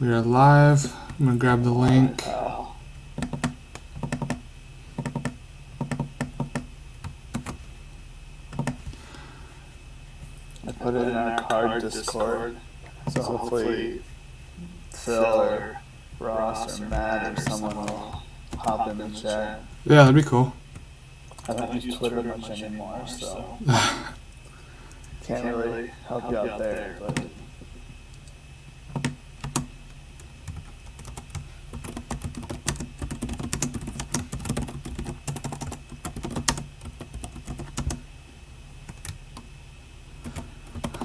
We are live. I'm going to grab the link. I put it in our card Discord, so hopefully Phil or Ross or Matt or someone will hop in the chat. Yeah, that'd be cool. I don't use Twitter much anymore, so can't really help you out there, but...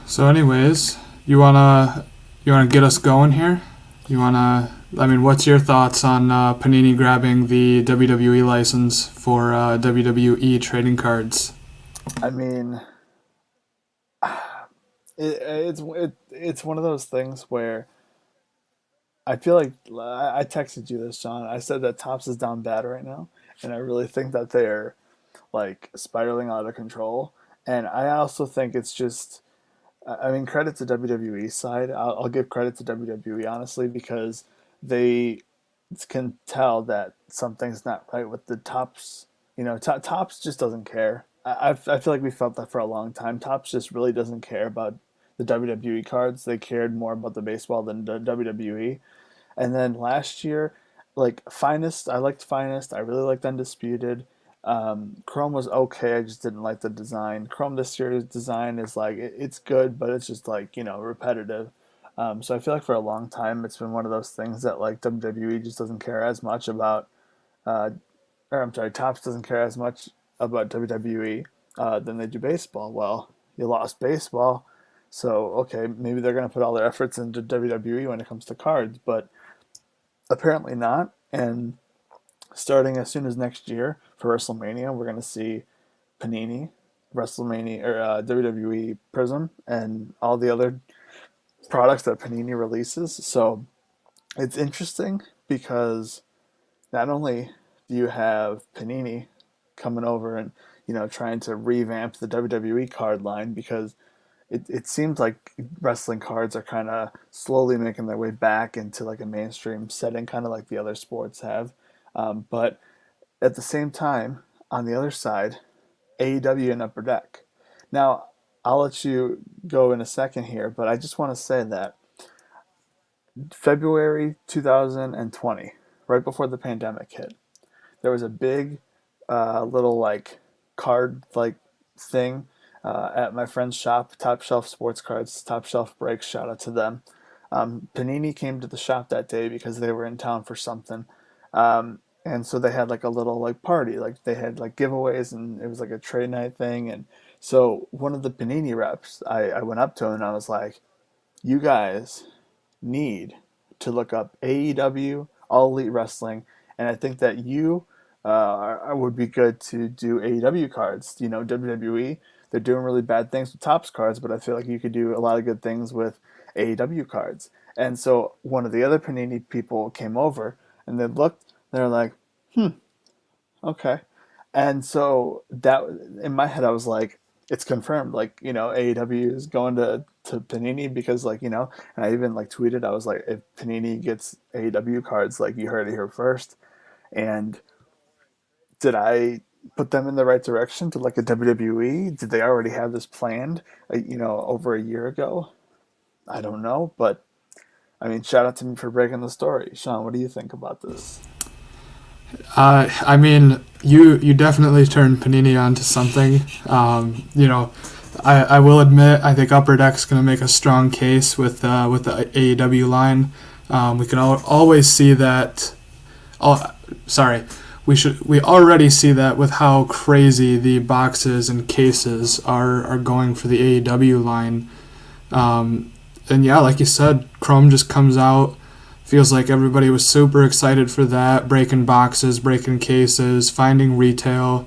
So anyways, you wanna get us going here? What's your thoughts on Panini grabbing the WWE license for WWE trading cards? I mean, it's one of those things where I feel like I texted you this, John. I said that Topps is down bad right now, and I really think that they're like spiraling out of control. And I also think it's just, I mean, credit to WWE side. I'll give credit to WWE honestly because they can tell that something's not right with the Topps. You know, Topps just doesn't care. I feel like we felt that for a long time. Topps just really doesn't care about the WWE cards. They cared more about the baseball than the WWE. And then last year, like Finest, I liked Finest. I really liked Undisputed. Chrome was okay. I just didn't like the design. Chrome this year's design is like it's good, but it's just like repetitive. So I feel like for a long time it's been one of those things that like WWE just doesn't care as much about, or I'm sorry, Topps doesn't care as much about WWE than they do baseball. Well, you lost baseball, so okay, maybe they're gonna put all their efforts into WWE when it comes to cards, but apparently not. And starting as soon as next year for WrestleMania, we're going to see Panini, WrestleMania, or WWE Prism, and all the other products that Panini releases. So it's interesting because not only do you have Panini coming over and trying to revamp the WWE card line because it seems like wrestling cards are kind of slowly making their way back into like a mainstream setting, kind of like the other sports have. But at the same time, on the other side, AEW and Upper Deck. Now, I'll let you go in a second here, but I just want to say that February 2020, right before the pandemic hit, there was a big little like card like thing at my friend's shop, Top Shelf Sports Cards, Top Shelf Breaks. Shout out to them. Panini came to the shop that day because they were in town for something. And so they had like a little like party, like they had like giveaways and it was like a trade night thing. And so one of the Panini reps, I went up to him and I was like, you guys need to look up AEW, All Elite Wrestling. And I think that you would be good to do AEW cards. WWE, they're doing really bad things with Topps cards, but I feel like you could do a lot of good things with AEW cards. And so one of the other Panini people came over and they looked, they're like, okay. And so that in my head, I was like, it's confirmed. Like, AEW is going to Panini because and I even like tweeted, I was like, if Panini gets AEW cards, like you heard it here first. And did I put them in the right direction to like a WWE? Did they already have this planned, over a year ago? I don't know, but I mean, shout out to me for breaking the story. Sean, what do you think about this? You definitely turned Panini onto something. I will admit, I think Upper Deck's going to make a strong case with the AEW line. We can always see that. We already see that with how crazy the boxes and cases are going for the AEW line. And yeah, like you said, Chrome just comes out. Feels like everybody was super excited for that, breaking boxes, breaking cases, finding retail,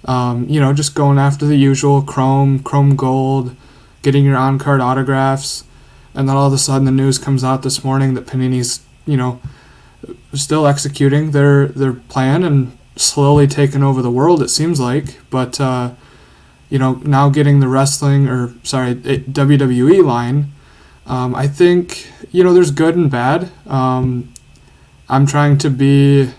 just going after the usual Chrome Gold, getting your on-card autographs, and then all of a sudden the news comes out this morning that Panini's, still executing their plan and slowly taking over the world, it seems like, but, now getting the WWE line, I think, there's good and bad. I'm trying to be,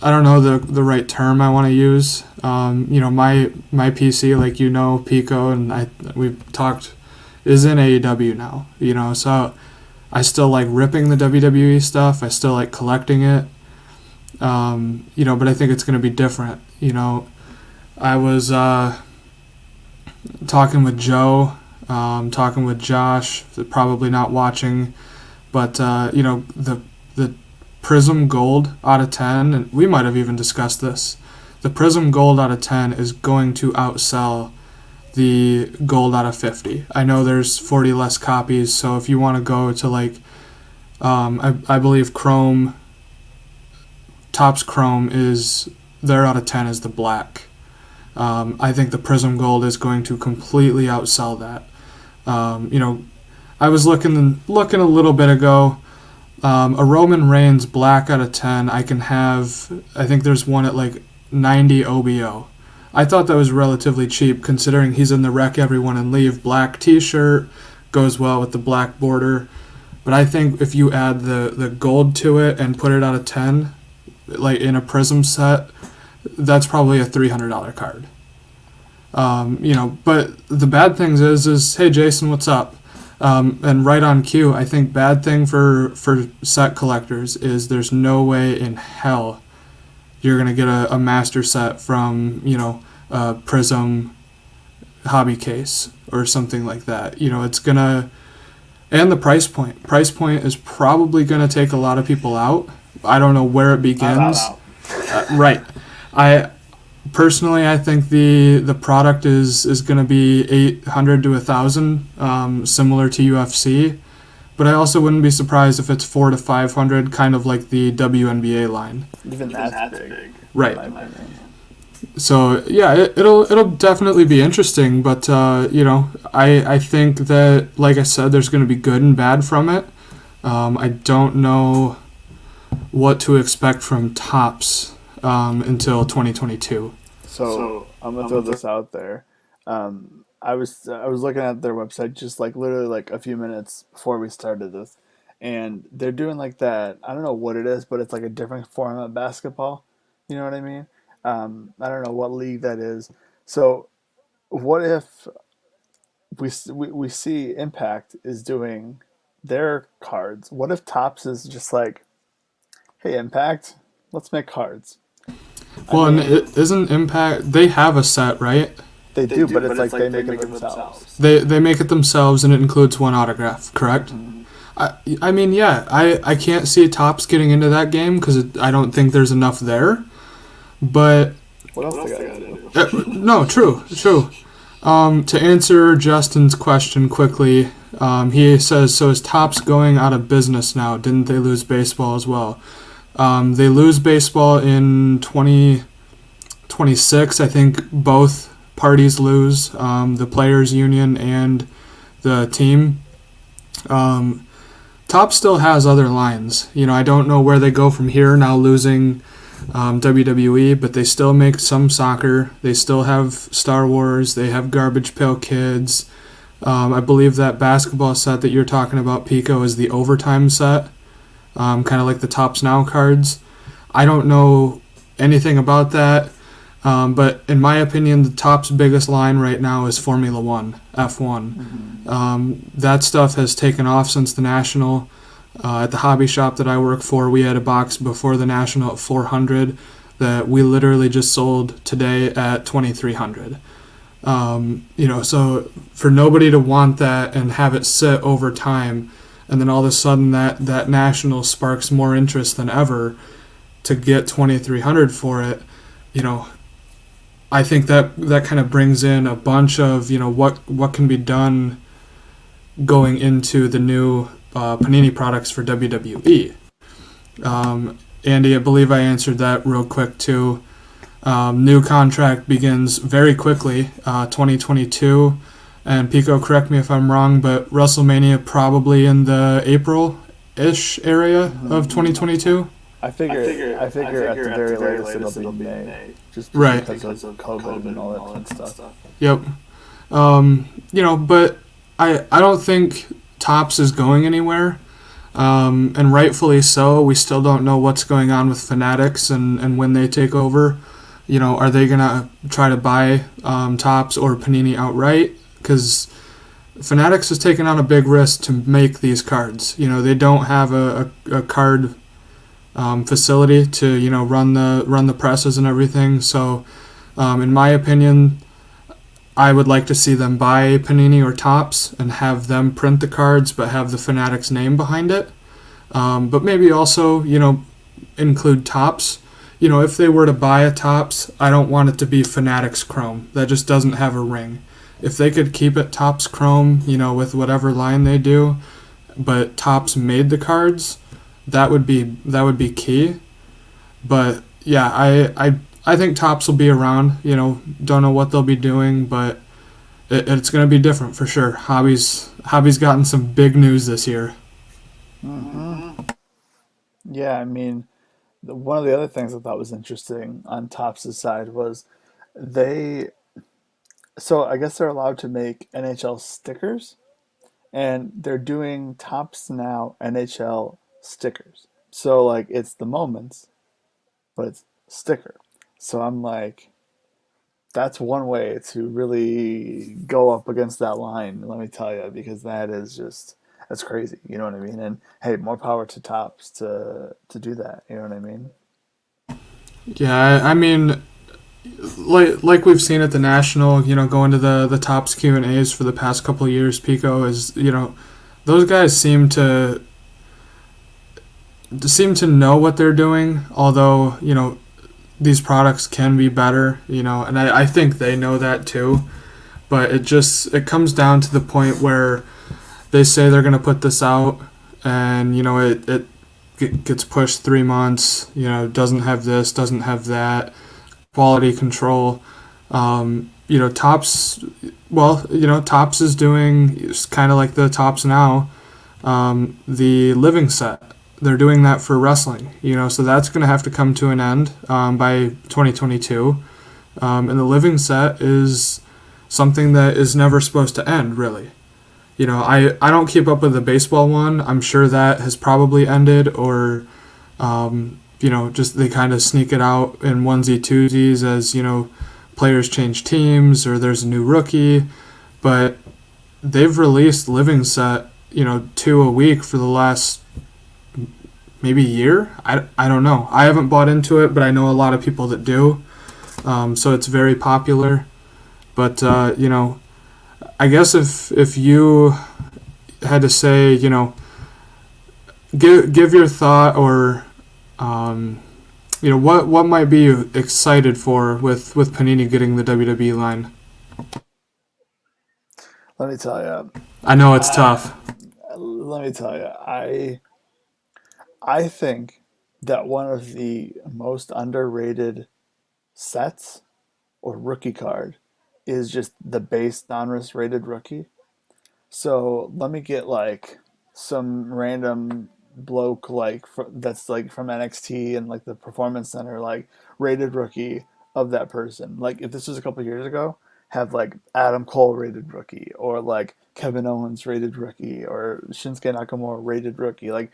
I don't know the right term I want to use. My PC, like Pico, and we've talked, is in AEW now. So I still like ripping the WWE stuff. I still like collecting it. But I think it's going to be different. I was talking with Joe, talking with Josh, probably not watching, but the Prism Gold out of 10, and we might have even discussed this. The Prism Gold out of 10 is going to outsell the Gold out of 50. I know there's 40 less copies, so if you want to go to I believe Chrome, Topps Chrome is their out of 10 is the black. I think the Prism Gold is going to completely outsell that. I was looking a little bit ago. A Roman Reigns black out of 10, I think there's one at 90 OBO. I thought that was relatively cheap considering he's in the Wreck Everyone and Leave black t-shirt, goes well with the black border. But I think if you add the gold to it and put it out of 10, in a Prism set, that's probably a $300 card. But the bad things is hey Jason, what's up? And right on cue, I think bad thing for set collectors is there's no way in hell you're going to get a master set from, a Prism hobby case or something like that. It's going to... And the price point. Price point is probably going to take a lot of people out. I don't know where it begins. Right. I think the product is going to be 800 to 1,000, similar to UFC. But I also wouldn't be surprised if it's 400 to 500, kind of like the WNBA line. Even that's big. Right. So yeah, it'll definitely be interesting. But I think that, like I said, there's going to be good and bad from it. I don't know what to expect from Topps until 2022. So I'm gonna throw this out there. I was looking at their website just literally a few minutes before we started this, and they're doing that. I don't know what it is, but it's a different format basketball. You know what I mean? I don't know what league that is. So what if we see Impact is doing their cards? What if Topps is just hey Impact, let's make cards? Well, and isn't Impact, they have a set, right? They do, but it's they make it themselves. They make it themselves, and it includes one autograph, correct? Mm-hmm. I mean, yeah, I can't see Topps getting into that game because I don't think there's enough there. But what else they gotta do? No, true. To answer Justin's question quickly, he says, so is Topps going out of business now? Didn't they lose baseball as well? They lose baseball in 2026. I think both parties lose, the players' union and the team. Topps still has other lines. I don't know where they go from here now losing WWE, but they still make some soccer. They still have Star Wars. They have Garbage Pail Kids. I believe that basketball set that you're talking about, Pico, is the overtime set. Kind of like the Topps Now cards. I don't know anything about that, but in my opinion, the Topps biggest line right now is Formula One, F1. Mm-hmm. That stuff has taken off since the National. At the hobby shop that I work for, we had a box before the National at $400 that we literally just sold today at $2,300. So for nobody to want that and have it sit over time, and then all of a sudden that National sparks more interest than ever to get $2,300 for it, I think that kind of brings in a bunch of, what can be done going into the new Panini products for WWE. Andy, I believe I answered that real quick too. New contract begins very quickly, 2022. And Pico, correct me if I'm wrong, but WrestleMania probably in the April-ish area of 2022. I figure at the very latest it'll be May, just right, because of COVID and all that fun stuff. Yep. But I don't think Topps is going anywhere. And rightfully so. We still don't know what's going on with Fanatics and when they take over. Are they going to try to buy Topps or Panini outright? Because Fanatics has taken on a big risk to make these cards. They don't have a card facility to run the presses and everything. So, in my opinion, I would like to see them buy Panini or Topps and have them print the cards, but have the Fanatics name behind it. But maybe also, include Topps. If they were to buy a Topps, I don't want it to be Fanatics Chrome. That just doesn't have a ring. If they could keep it Topps Chrome, with whatever line they do, but Topps made the cards, that would be key. But yeah, I think Topps will be around. Don't know what they'll be doing, but it's going to be different for sure. Hobby's gotten some big news this year. Mm-hmm. Yeah, I mean, one of the other things I thought was interesting on Topps' side was they. So I guess they're allowed to make NHL stickers, and they're doing Topps now NHL stickers. So like it's the moments, but it's sticker. So I'm like, that's one way to really go up against that line, let me tell you, because that's crazy. You know what I mean? And hey, more power to Topps to do that. You know what I mean? Yeah, I mean, like we've seen at the National, going to the Topps Q&As for the past couple of years, Pico, is, those guys seem to know what they're doing, although, these products can be better, and I think they know that too. But it comes down to the point where they say they're going to put this out, and, it gets pushed 3 months, doesn't have this, doesn't have that, quality control. Topps, Topps is doing, it's kind of like the Topps now, the living set. They're doing that for wrestling, so that's going to have to come to an end by 2022. And the living set is something that is never supposed to end, really. I don't keep up with the baseball one. I'm sure that has probably ended, or, just they kind of sneak it out in onesie twosies as, players change teams or there's a new rookie. But they've released living set, 2 a week for the last maybe year. I don't know. I haven't bought into it, but I know a lot of people that do. So it's very popular. But, I guess if you had to say, give your thought, or, what might be you excited for with Panini getting the WWE line? Let me tell you. I know it's tough. Let me tell you. I think that one of the most underrated sets or rookie card is just the base non-risk rated rookie. So let me get like some random bloke that's like from NXT and like the Performance Center, like rated rookie of that person. Like if this was a couple years ago, have like Adam Cole rated rookie, or like Kevin Owens rated rookie, or Shinsuke Nakamura rated rookie. Like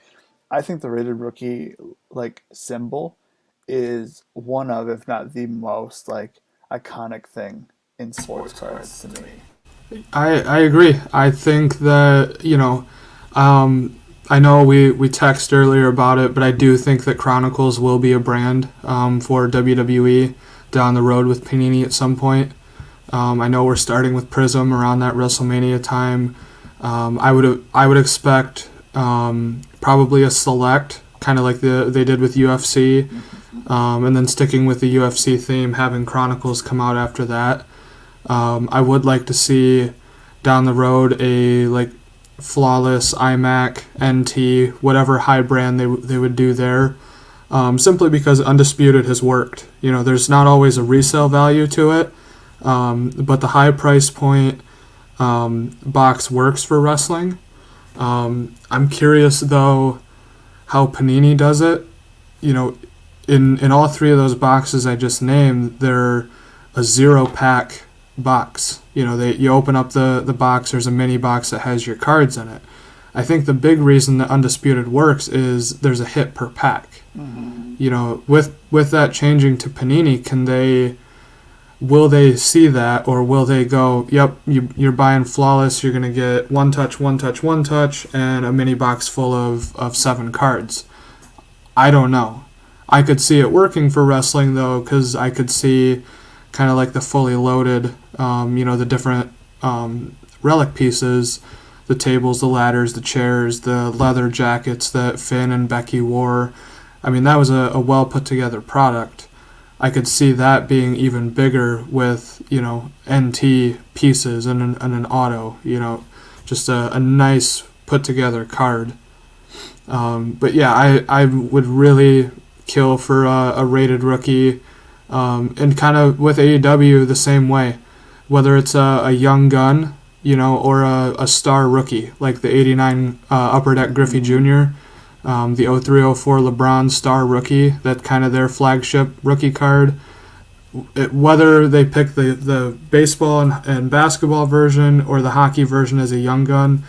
I think the rated rookie like symbol is one of, if not the most like iconic thing in sports cards to me. I agree. I think that, I know we texted earlier about it, but I do think that Chronicles will be a brand for WWE down the road with Panini at some point. I know we're starting with Prism around that WrestleMania time. I would expect probably a select, kind of like they did with UFC, and then sticking with the UFC theme, having Chronicles come out after that. I would like to see down the road a like Flawless, iMac, NT, whatever high brand they would do there, simply because Undisputed has worked. There's not always a resale value to it, but the high price point box works for wrestling. I'm curious though how Panini does it. In all 3 of those boxes I just named, they're a 0 pack box. You open up the box, there's a mini box that has your cards in it. I think the big reason that Undisputed works is there's a hit per pack. Mm-hmm. With that changing to Panini, will they see that, or will they go, yep, you're buying Flawless, you're going to get one touch, and a mini box full of 7 cards? I don't know. I could see it working for wrestling, though, because I could see kind of like the fully loaded, the different relic pieces, the tables, the ladders, the chairs, the leather jackets that Finn and Becky wore. I mean, that was a well put together product. I could see that being even bigger with, NT pieces and an auto, just a nice put together card. But yeah, I would really kill for a rated rookie, and kind of with AEW the same way, whether it's a young gun, or a star rookie like the 89 Upper Deck Griffey Jr., the 0304 LeBron star rookie, that kind of their flagship rookie card. Whether they pick the baseball and basketball version or the hockey version as a young gun,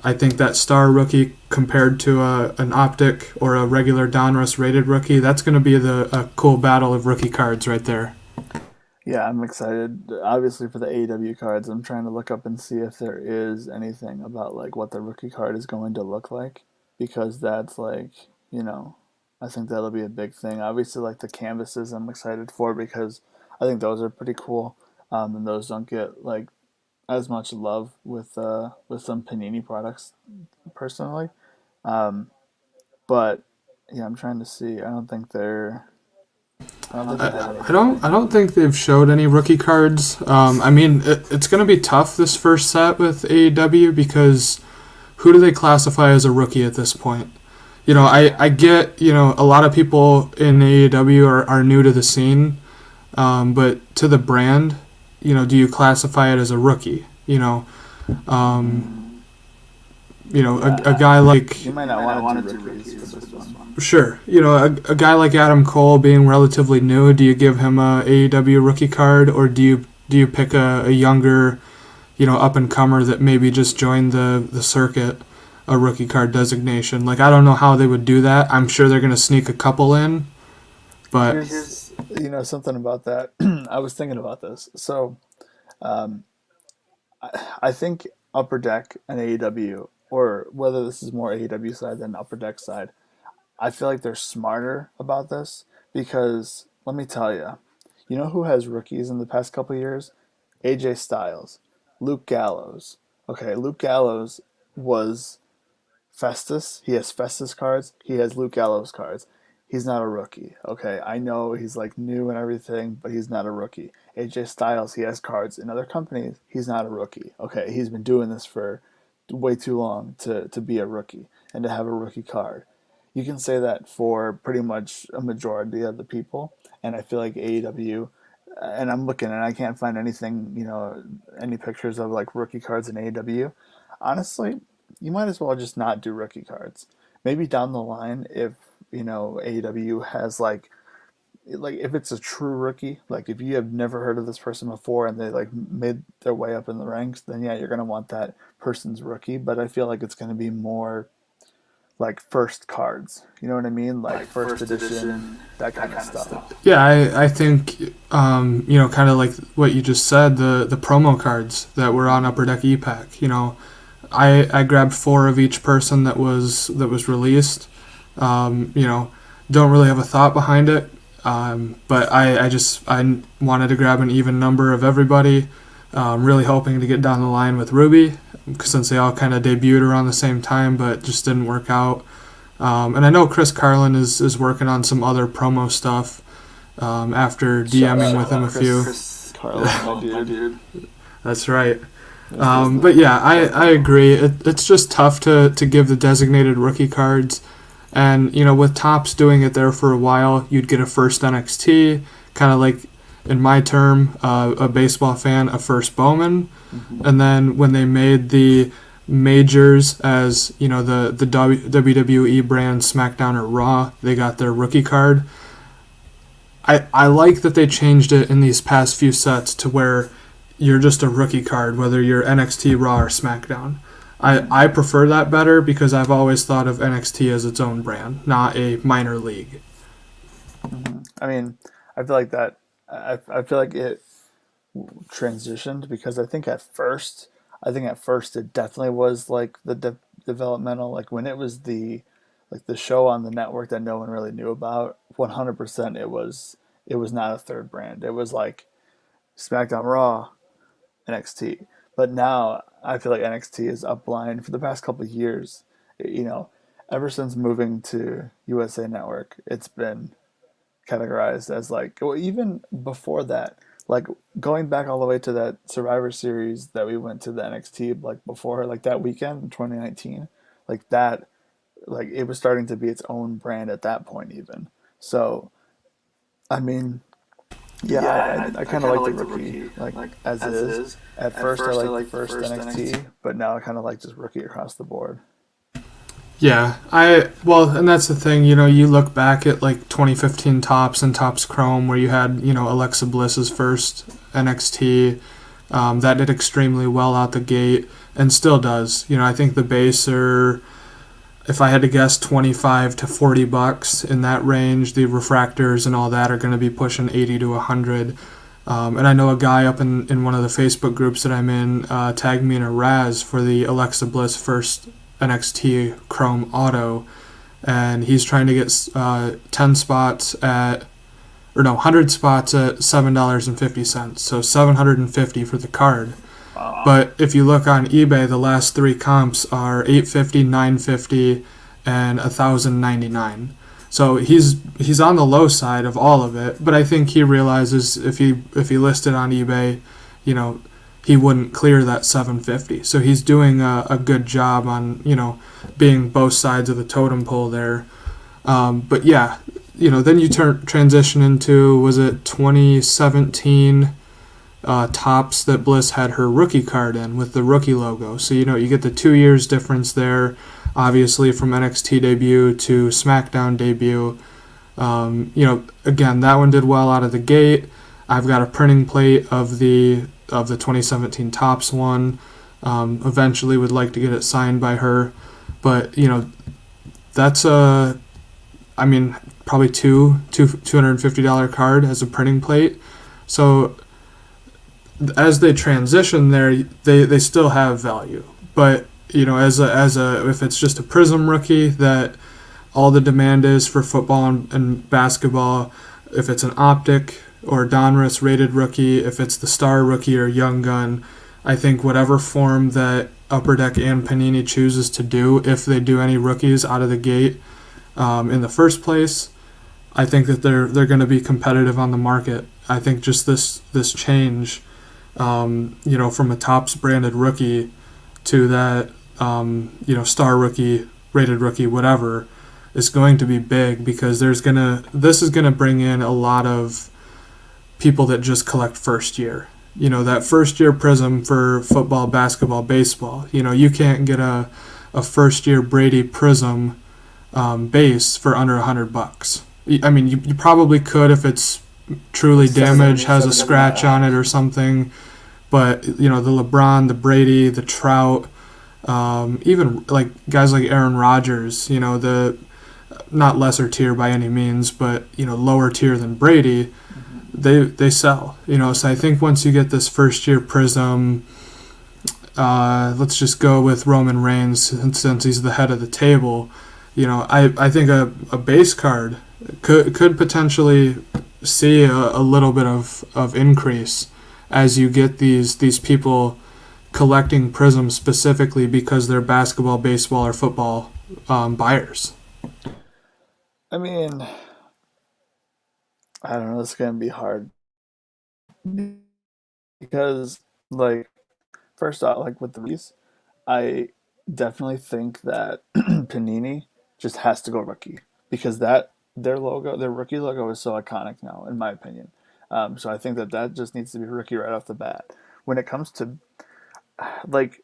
I think that star rookie compared to an optic or a regular Donruss rated rookie, that's going to be a cool battle of rookie cards right there. Yeah, I'm excited, obviously, for the AEW cards. I'm trying to look up and see if there is anything about like what the rookie card is going to look like, because that's like, I think that'll be a big thing. Obviously, like the canvases, I'm excited for because I think those are pretty cool, and those don't get like as much love with some Panini products, personally. Um, but yeah, I'm trying to see. I don't think they're. I don't think they have I anything. don't think they've showed any rookie cards. I mean, it's going to be tough this first set with AEW, because who do they classify as a rookie at this point? I get, a lot of people in AEW are new to the scene, but to the brand, do you classify it as a rookie? A guy like... You might not want to do rookies for this one. Sure. A guy like Adam Cole being relatively new, do you give him a AEW rookie card, or do you pick a younger, up-and-comer that maybe just joined the circuit, a rookie card designation? Like, I don't know how they would do that. I'm sure they're going to sneak a couple in, but... Here's something about that. I was thinking about this. So, I think Upper Deck and AEW, or whether this is more AEW side than Upper Deck side, I feel like they're smarter about this, because let me tell you, who has rookies in the past couple of years? AJ Styles, Luke Gallows. Okay, Luke Gallows was Festus. He has Festus cards. He has Luke Gallows cards. He's not a rookie. Okay, I know he's like new and everything, but he's not a rookie. AJ Styles, he has cards in other companies. He's not a rookie. Okay, he's been doing this for way too long to be a rookie and to have a rookie card. You can say that for pretty much a majority of the people, and I feel like AEW, and I'm looking and I can't find anything, any pictures of like rookie cards in AEW. Honestly, you might as well just not do rookie cards. Maybe down the line, if AEW has like if it's a true rookie, like if you have never heard of this person before and they like made their way up in the ranks, then yeah, you're gonna want that person's rookie. But I feel like it's gonna be more like first cards. You know what I mean? Like first edition, that kind of stuff. Yeah, I think, kind of like what you just said, the promo cards that were on Upper Deck EPAC. I grabbed 4 of each person that was released. Don't really have a thought behind it, but I wanted to grab an even number of everybody. Really hoping to get down the line with Ruby, since they all kind of debuted around the same time, but just didn't work out. And I know Chris Carlin is working on some other promo stuff, after DMing with him a few. Chris Carlin, my dude. That's right. But yeah, I agree. It's just tough to give the designated rookie cards. And, with Topps doing it there for a while, you'd get a first NXT, kind of like, in my term, a baseball fan, a first Bowman. Mm-hmm. And then when they made the majors as, the WWE brand SmackDown or Raw, they got their rookie card. I like that they changed it in these past few sets to where you're just a rookie card, whether you're NXT, Raw, or SmackDown. Mm-hmm. I prefer that better because I've always thought of NXT as its own brand, not a minor league. Mm-hmm. I mean, I feel like that. I feel like it transitioned because I think at first it definitely was like the developmental, like when it was the show on the network that no one really knew about. 100% it was not a third brand. It was like SmackDown, Raw, NXT. But now I feel like NXT is upline for the past couple of years. You know, ever since moving to USA Network, it's been categorized as like, well, even before that, like going back all the way to that Survivor Series that we went to the NXT like before, like that weekend in 2019, like that, like it was starting to be its own brand at that point even. So I mean, yeah, I kind of like the rookie like as is. At first, I liked the first NXT, but now I kind of like just rookie across the board. Yeah, and that's the thing, you look back at like 2015 Tops and Tops Chrome where you had, Alexa Bliss's first NXT, that did extremely well out the gate and still does. I think the base are, if I had to guess, 25 to 40 bucks in that range. The refractors and all that are going to be pushing 80 to 100. And I know a guy up in one of the Facebook groups that I'm in tagged me in a Raz for the Alexa Bliss first NXT Chrome Auto, and he's trying to get 10 spots at, or no, 100 spots at $7.50. So $750 for the card. Wow. But if you look on eBay, the last three comps are $850, $950, and $1,099. So he's on the low side of all of it, but I think he realizes if he listed on eBay, he wouldn't clear that 750. So he's doing a good job on being both sides of the totem pole there. But yeah, then you transition into, was it 2017 Tops that Bliss had her rookie card in with the rookie logo. So you get the 2 years difference there, obviously from NXT debut to SmackDown debut. Again, that one did well out of the gate. I've got a printing plate of the 2017 Tops one. Eventually would like to get it signed by her, but that's probably $250 card as a printing plate. So as they transition there, they still have value, but as a if it's just a Prism rookie that all the demand is for football and basketball, if it's an Optic or Donruss rated rookie, if it's the Star rookie or Young Gun, I think whatever form that Upper Deck and Panini chooses to do, if they do any rookies out of the gate in the first place, I think that they're going to be competitive on the market. I think just this change, from a Tops branded rookie to that, Star rookie, rated rookie, whatever, is going to be big because this is gonna bring in a lot of people that just collect first year. That first year Prism for football, basketball, baseball. You can't get a first year Brady Prism base for under $100. I mean, you probably could if it's truly damaged, has a scratch on it or something. But the LeBron, the Brady, the Trout, even like guys like Aaron Rodgers, the not lesser tier by any means, but lower tier than Brady, they sell. So I think once you get this first year Prism, let's just go with Roman Reigns since he's the head of the table. I think a base card could potentially see a little bit of increase as you get these people collecting Prism specifically because they're basketball, baseball, or football buyers. I mean, I don't know. It's gonna be hard because, like, first off, like with the release, I definitely think that Panini just has to go rookie because their rookie logo is so iconic now, in my opinion. So I think that just needs to be rookie right off the bat. When it comes to like,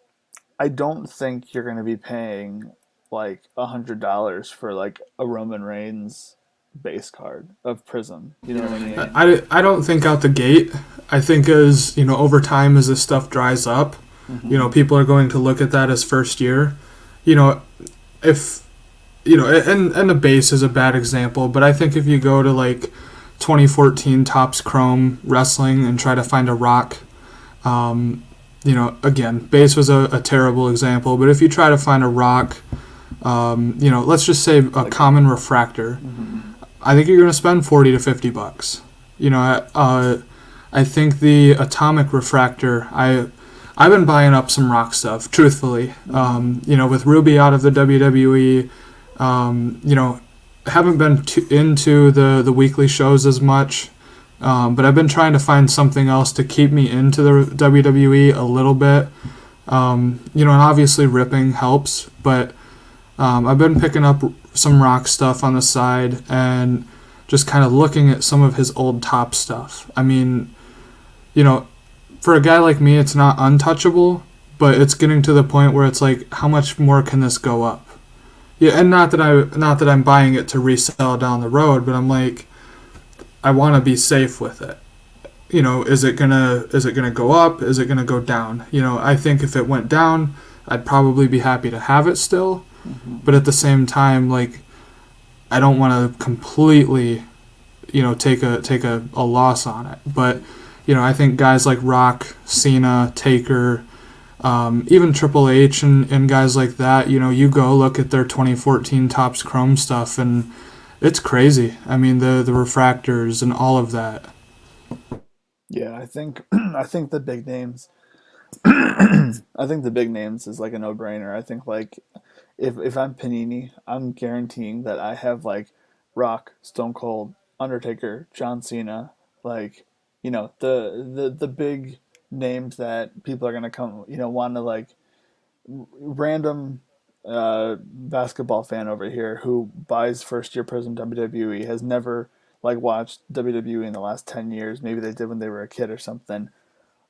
I don't think you're going to be paying like $100 for like a Roman Reigns base card of Prism. You know what I mean? I don't think out the gate. I think as, over time as this stuff dries up, people are going to look at that as first year. If, and the base is a bad example, but I think if you go to like 2014 Topps Chrome Wrestling and try to find a rock, again, base was a terrible example, but if you try to find a rock, let's just say a common refractor, I think you're going to spend $40 to $50. I think the atomic refractor, I've been buying up some rock stuff, truthfully. With Ruby out of the WWE, haven't been into the weekly shows as much, but I've been trying to find something else to keep me into the WWE a little bit. And obviously ripping helps, but I've been picking up some rock stuff on the side and just kind of looking at some of his old top stuff. I mean, for a guy like me, it's not untouchable, but it's getting to the point where it's like, how much more can this go up? Yeah, and not that I'm buying it to resell down the road, but I'm like, I want to be safe with it. Is it gonna go up? Is it gonna go down? I think if it went down, I'd probably be happy to have it still, but at the same time, like, I don't want to completely, take a loss on it. But I think guys like Rock, Cena, Taker, even Triple H and guys like that, you go look at their 2014 Topps Chrome stuff and it's crazy. I mean, the refractors and all of that. Yeah, I think the big names. I think the big names is like a no-brainer. I think like if I'm Panini, I'm guaranteeing that I have like Rock, Stone Cold, Undertaker, John Cena, like the big names that people are gonna come want to like random basketball fan over here who buys first year Prism WWE has never like watched WWE in the last 10 years. Maybe they did when they were a kid or something.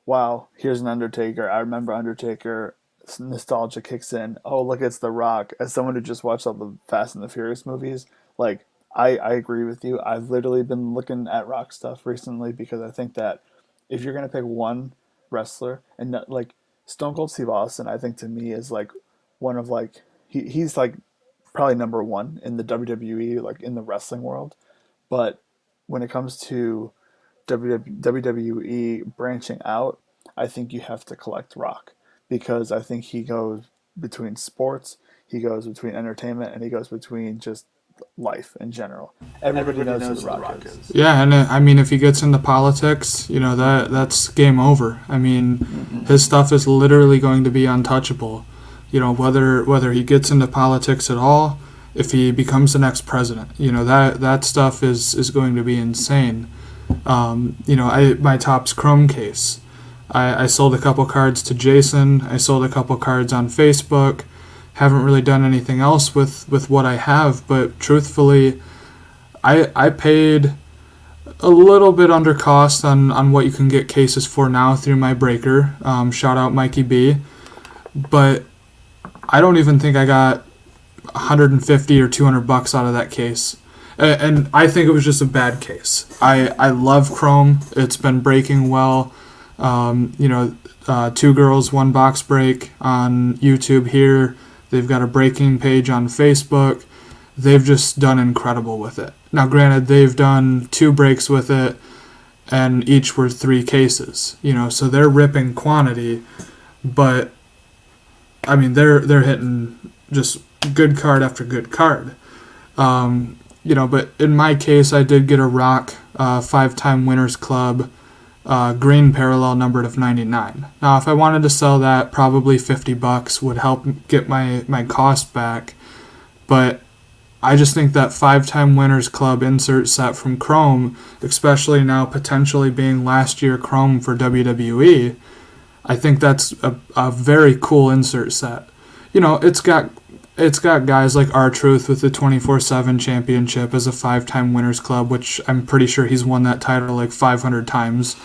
Wow, here's an Undertaker. I remember Undertaker. Nostalgia kicks in. Oh, look, it's The Rock. As someone who just watched all the Fast and the Furious movies, like, I agree with you. I've literally been looking at Rock stuff recently because I think that if you're going to pick one wrestler, and not, like, Stone Cold Steve Austin, I think to me is, like, one of, like, he's, like, probably number one in the WWE, like, in the wrestling world. But when it comes to WWE branching out, I think you have to collect Rock because I think he goes between sports, he goes between entertainment, and he goes between just life in general. Everybody knows who The Rock is. Yeah, and I mean, if he gets into politics, that's game over. I mean, his stuff is literally going to be untouchable. Whether he gets into politics at all, if he becomes the next president, that stuff is going to be insane. My Topps Chrome case, I sold a couple cards to Jason. I sold a couple cards on Facebook. Haven't really done anything else with what I have, but truthfully, I paid a little bit under cost on what you can get cases for now through my breaker. Shout out Mikey B. But I don't even think I got $150 or $200 out of that case. And I think it was just a bad case. I love Chrome. It's been breaking well. Two Girls, One Box Break on YouTube here. They've got a breaking page on Facebook. They've just done incredible with it. Now, granted, they've done 2 breaks with it, and each were 3 cases. So they're ripping quantity, but I mean they're hitting just good card after good card. But in my case, I did get a Rock 5-time Winners Club green parallel numbered of 99. Now, if I wanted to sell that, probably $50 would help get my cost back. But I just think that 5-time Winners Club insert set from Chrome, especially now potentially being last year Chrome for WWE, I think that's a very cool insert set. It's got guys like R-Truth with the 24/7 championship as a 5-time Winners Club, which I'm pretty sure he's won that title like 500 times.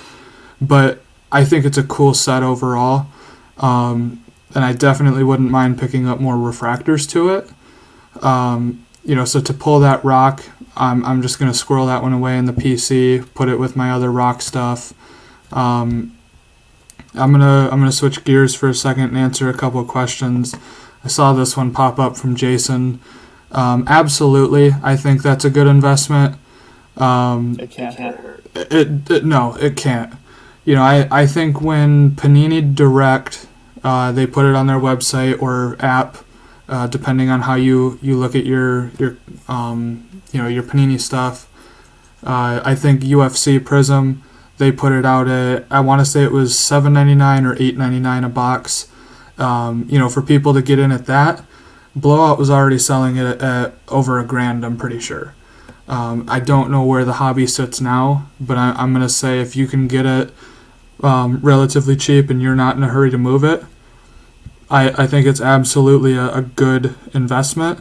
But I think it's a cool set overall. And I definitely wouldn't mind picking up more refractors to it. So to pull that rock, I'm just going to squirrel that one away in the PC, put it with my other rock stuff. I'm gonna switch gears for a second and answer a couple of questions. I saw this one pop up from Jason. Absolutely, I think that's a good investment. It can't hurt. No, it can't. I think when Panini Direct, they put it on their website or app, depending on how you look at your Panini stuff. I think UFC Prism, they put it out at, I want to say it was $7.99 or $8.99 a box. For people to get in at that, Blowout was already selling it at over $1,000, I'm pretty sure. I don't know where the hobby sits now, but I'm going to say if you can get it relatively cheap and you're not in a hurry to move it, I think it's absolutely a good investment,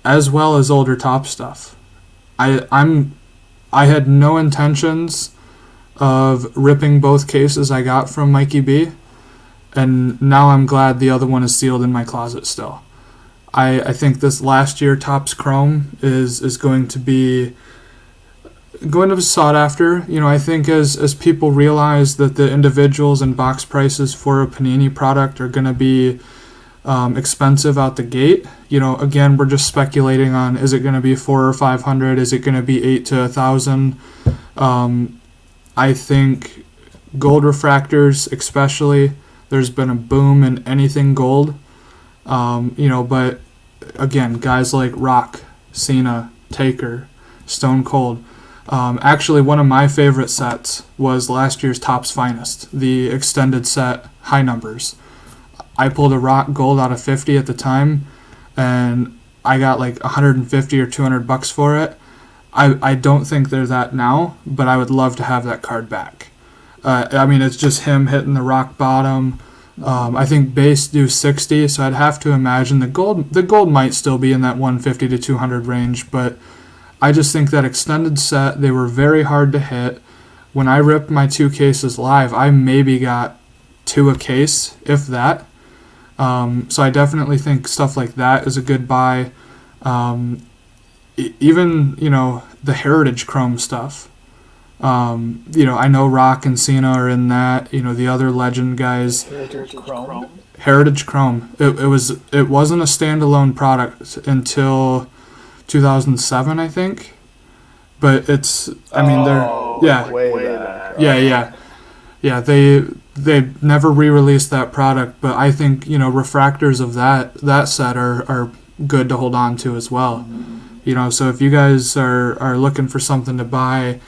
as well as older Top stuff. I had no intentions of ripping both cases I got from Mikey B, and now I'm glad the other one is sealed in my closet still. I think this last year Topps Chrome is going to be sought after. I think as people realize that the individuals and box prices for a Panini product are going to be expensive out the gate. Again, we're just speculating on, is it going to be $400 or $500? Is it going to be $800 to $1,000? I think gold refractors, especially, there's been a boom in anything gold. But again, guys like Rock, Cena, Taker, Stone Cold. Actually, one of my favorite sets was last year's Topps Finest, the extended set, high numbers. I pulled a Rock Gold out of 50 at the time, and I got like $150 or $200 for it. I don't think they're that now, but I would love to have that card back. It's just him hitting the rock bottom. I think base do 60, so I'd have to imagine the gold might still be in that 150 to 200 range, but I just think that extended set, they were very hard to hit. When I ripped my 2 cases live, I maybe got 2 a case, if that. So I definitely think stuff like that is a good buy. Even, the Heritage Chrome stuff. I know Rock and Cena are in that. The other legend guys. Heritage Chrome. Heritage Chrome. It wasn't a standalone product until 2007, I think. But it's. Way back. Yeah. They never re-released that product, but I think refractors of that set are good to hold on to as well. So if you guys are looking for something to buy,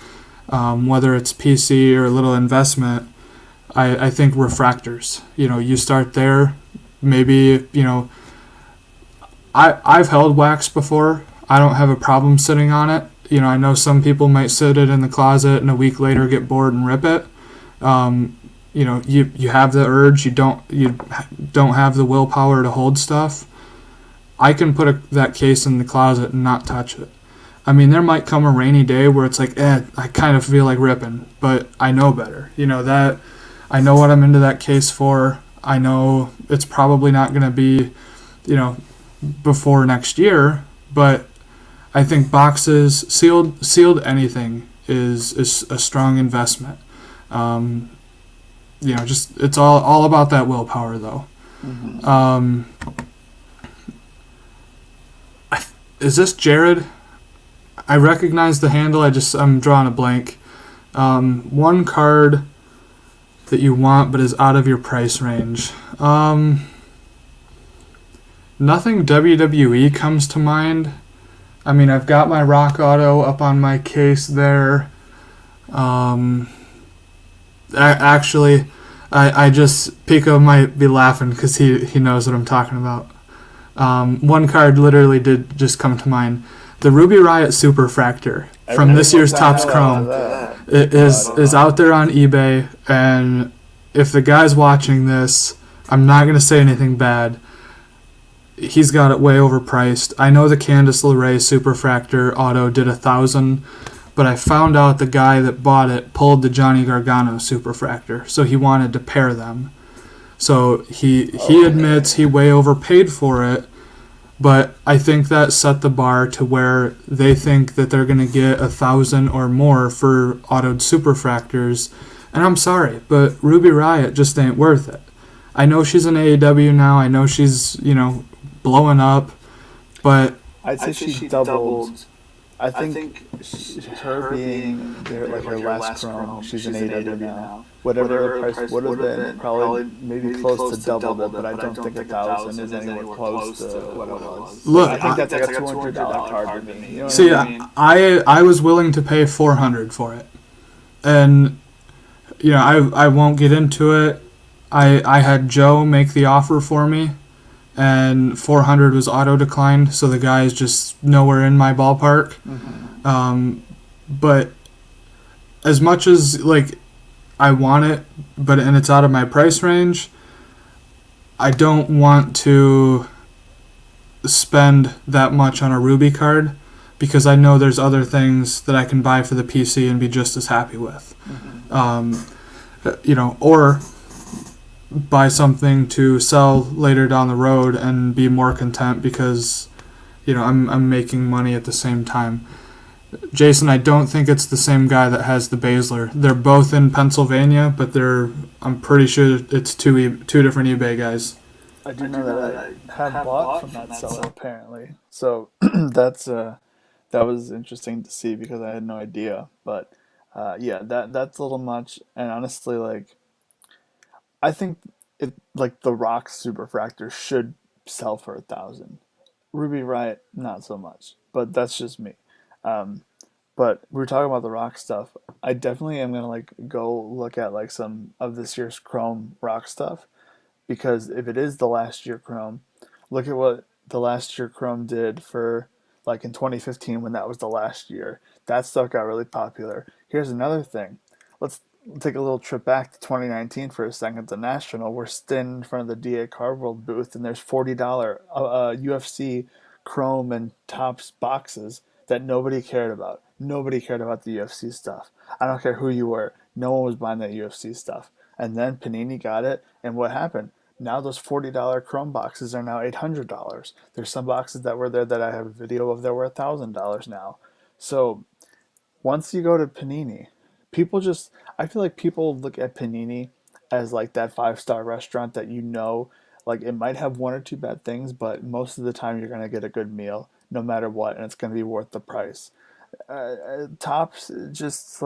whether it's PC or a little investment, I think refractors. You start there. Maybe I've held wax before. I don't have a problem sitting on it. I know some people might sit it in the closet and a week later get bored and rip it. You have the urge. You don't have the willpower to hold stuff. I can put that case in the closet and not touch it. There might come a rainy day where it's like, I kind of feel like ripping, but I know better. That I know what I'm into that case for. I know it's probably not going to be, before next year, but I think boxes, sealed anything is a strong investment. Just it's all about that willpower, though. Mm-hmm. Is this Jared? I recognize the handle. I'm drawing a blank. One card that you want but is out of your price range. Nothing WWE comes to mind. I've got my Rock Auto up on my case there. Actually, I just, Pico might be laughing because he knows what I'm talking about. One card literally did just come to mind. The Ruby Riot Superfractor from this year's Topps Chrome is out there on eBay, and if the guy's watching this, I'm not going to say anything bad. He's got it way overpriced. I know the Candice LeRae Superfractor Auto did $1,000, but I found out the guy that bought it pulled the Johnny Gargano Superfractor, so he wanted to pair them. So he admits he way overpaid for it, But I think that set the bar to where they think that they're going to get 1,000 or more for autoed superfractors. And I'm sorry, but Ruby Riott just ain't worth it. I know she's in AEW now. I know she's, blowing up. But I'd say she doubled. I think her being there, like her last Chrome, she's in AEW now. Whatever the price would have been, probably maybe close to doubled it, but I don't think 1,000 is anywhere close to what it was. Look, I think that's like a $200 card to me. You know see, what I mean? I was willing to pay $400 for it, and I won't get into it. I had Joe make the offer for me, and $400 was auto declined, so the guy is just nowhere in my ballpark. Mm-hmm. But as much as I want it, and it's out of my price range, I don't want to spend that much on a Ruby card because I know there's other things that I can buy for the PC and be just as happy with. Mm-hmm. Or buy something to sell later down the road and be more content because I'm making money at the same time. Jason, I don't think it's the same guy that has the Baszler. They're both in Pennsylvania, but I'm pretty sure it's two different eBay guys. I do know that I had bought from that seller apparently. So that was interesting to see because I had no idea. But that's a little much. And honestly, I think the Rock Superfractor should sell for 1,000. Ruby Riott, not so much. But that's just me. But we were talking about the Rock stuff. I definitely am gonna go look at some of this year's Chrome Rock stuff because if it is the last year Chrome, look at what the last year Chrome did for in 2015 when that was the last year. That stuff got really popular. Here's another thing. Let's take a little trip back to 2019 for a second. The National, we're standing in front of the DA Card World booth, and there's $40 UFC Chrome and Topps boxes that nobody cared about. Nobody cared about the UFC stuff. I don't care who you were. No one was buying that UFC stuff. And then Panini got it, and what happened? Now those $40 Chrome boxes are now $800. There's some boxes that were there that I have a video of that were $1,000 now. So once you go to Panini, I feel like people look at Panini as that 5-star restaurant that it might have one or two bad things, but most of the time you're going to get a good meal no matter what, and it's going to be worth the price. Topps, just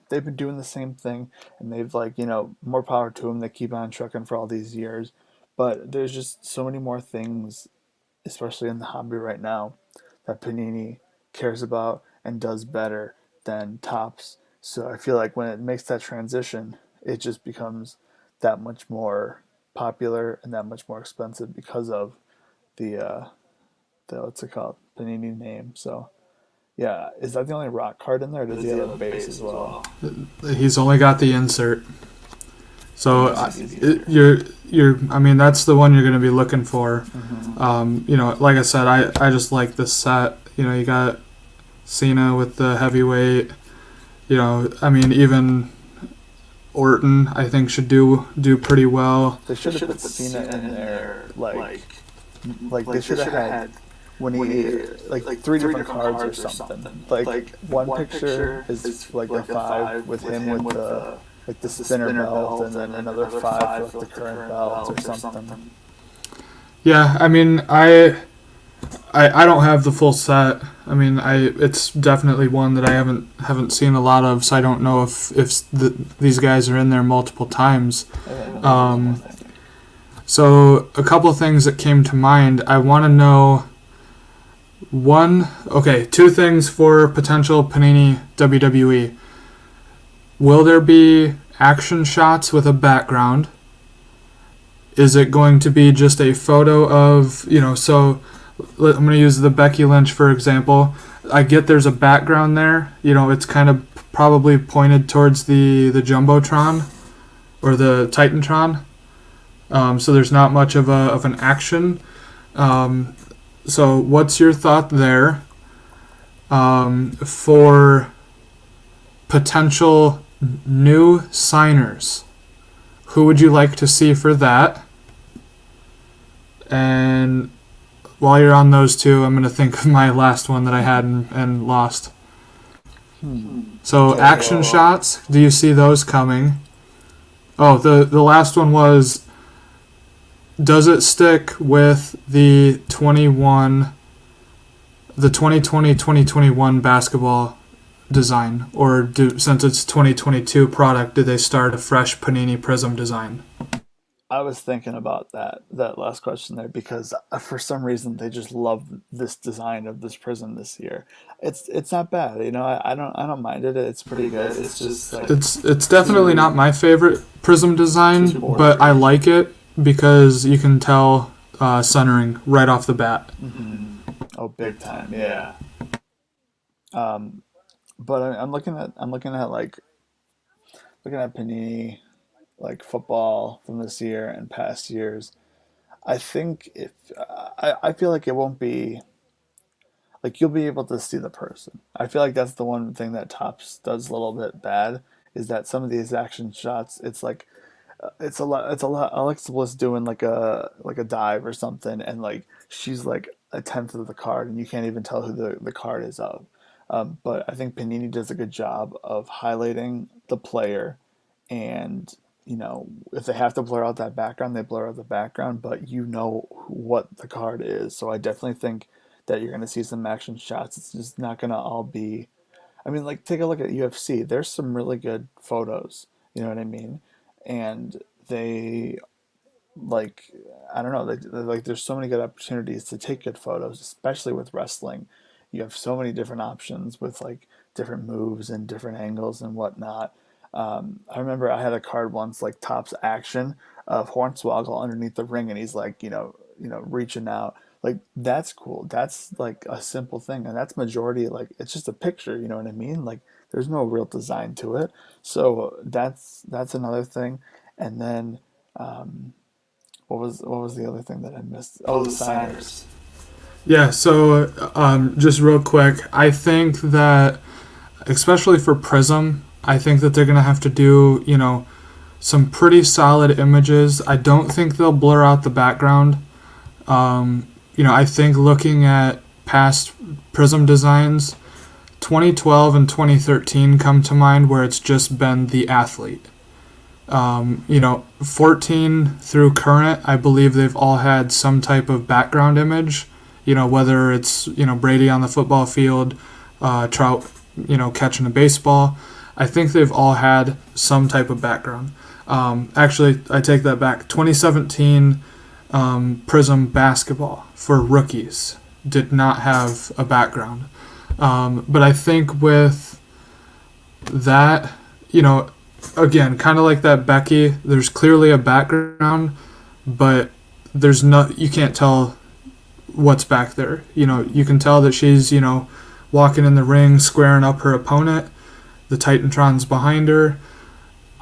they've been doing the same thing, and they've more power to them. They keep on trucking for all these years, but there's just so many more things, especially in the hobby right now, that Panini cares about and does better than Topps. So I feel like when it makes that transition, it just becomes that much more popular and that much more expensive because of the what's it called, Panini name. So yeah, is that the only rock card in there? Or does he have a base as well? He's only got the insert. So that's the one you're going to be looking for. Mm-hmm. Like I said, I just like this set. You got Cena with the heavyweight. Even Orton, I think, should do pretty well. They should have put Cena in there, they should have had when he three different cards or something. One picture is a 5 with him with the spinner belt, and then another 5 with the current belt or something. Yeah, I don't have the full set. It's definitely one that I haven't seen a lot of, so I don't know if these guys are in there multiple times. So a couple of things that came to mind. I want to know two things for potential Panini WWE. Will there be action shots with a background? Is it going to be just a photo of, so I'm going to use the Becky Lynch, for example. I get there's a background there. It's kind of probably pointed towards the Jumbotron or the Titantron. So there's not much of an action. So what's your thought there for potential new signers? Who would you like to see for that? And while you're on those two, I'm going to think of my last one that I had and lost. So action shots, do you see those coming? Oh, the last one was, does it stick with the 2020-2021 basketball design, or since it's 2022 product, do they start a fresh Panini Prism design? I was thinking about that last question there because for some reason they just love this design of this prism this year. It's not bad, I don't mind it. It's pretty good. It's just like It's definitely not my favorite Prism design, but I like it because you can tell centering right off the bat. oh, big time, yeah. But I'm looking at Panini, like football from this year and past years. I think if I feel like it won't be like you'll be able to see the person. I feel like that's the one thing that Topps does a little bit bad is that some of these action shots, it's like it's a lot Alexa Bliss doing like a dive or something, and like she's like a tenth of the card and you can't even tell who the card is of. But I think Panini does a good job of highlighting the player, and if they have to blur out that background, they blur out the background, but what the card is. So I definitely think that you're going to see some action shots. It's just not going to all be. I mean, like take a look at UFC. There's some really good photos. You know what I mean? And they like I don't know. Like there's so many good opportunities to take good photos, especially with wrestling. You have so many different options with like different moves and different angles and whatnot. I remember I had a card once like Topps Action of Hornswoggle underneath the ring, and he's like reaching out. Like that's cool. That's like a simple thing, and that's majority like it's just a picture. You know what I mean? Like there's no real design to it. So that's another thing. And then what was the other thing that I missed? Oh, the signers. Yeah, so just real quick, I think that, especially for Prism, I think that they're going to have to do, some pretty solid images. I don't think they'll blur out the background. I think looking at past Prism designs, 2012 and 2013 come to mind where it's just been the athlete. 14 through current, I believe they've all had some type of background image. Whether it's, Brady on the football field, Trout, catching a baseball. I think they've all had some type of background. Actually, I take that back. 2017 Prism basketball for rookies did not have a background. But I think with that, again, kind of like that Becky, there's clearly a background, but you can't tell what's back there. You can tell that she's, walking in the ring, squaring up her opponent. The Titantron's behind her.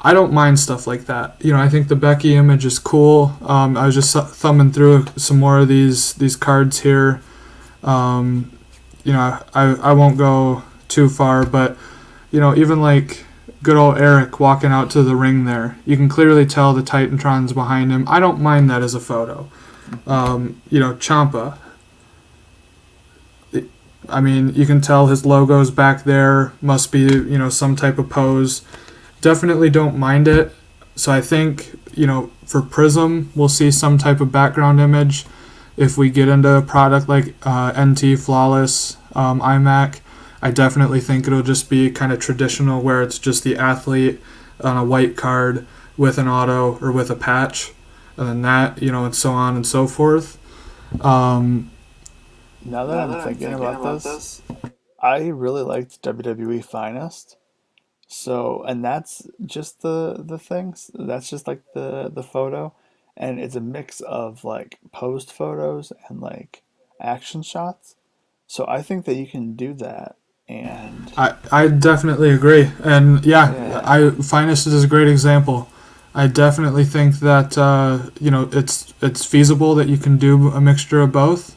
I don't mind stuff like that. I think the Becky image is cool. I was just thumbing through some more of these cards here. I won't go too far, but, even like good old Eric walking out to the ring there, you can clearly tell the Titantron's behind him. I don't mind that as a photo. Ciampa. I mean, you can tell his logo's back there. Must be, some type of pose. Definitely don't mind it. So I think, for Prism, we'll see some type of background image. If we get into a product like NT Flawless, iMac, I definitely think it'll just be kind of traditional where it's just the athlete on a white card with an auto or with a patch. And then that, and so on and so forth. Now that I'm thinking about this, I really liked WWE Finest. So, and that's just the things. That's just like the photo, and it's a mix of like posed photos and like action shots. So I think that you can do that, and I definitely agree. And yeah. Finest is a great example. I definitely think that it's feasible that you can do a mixture of both.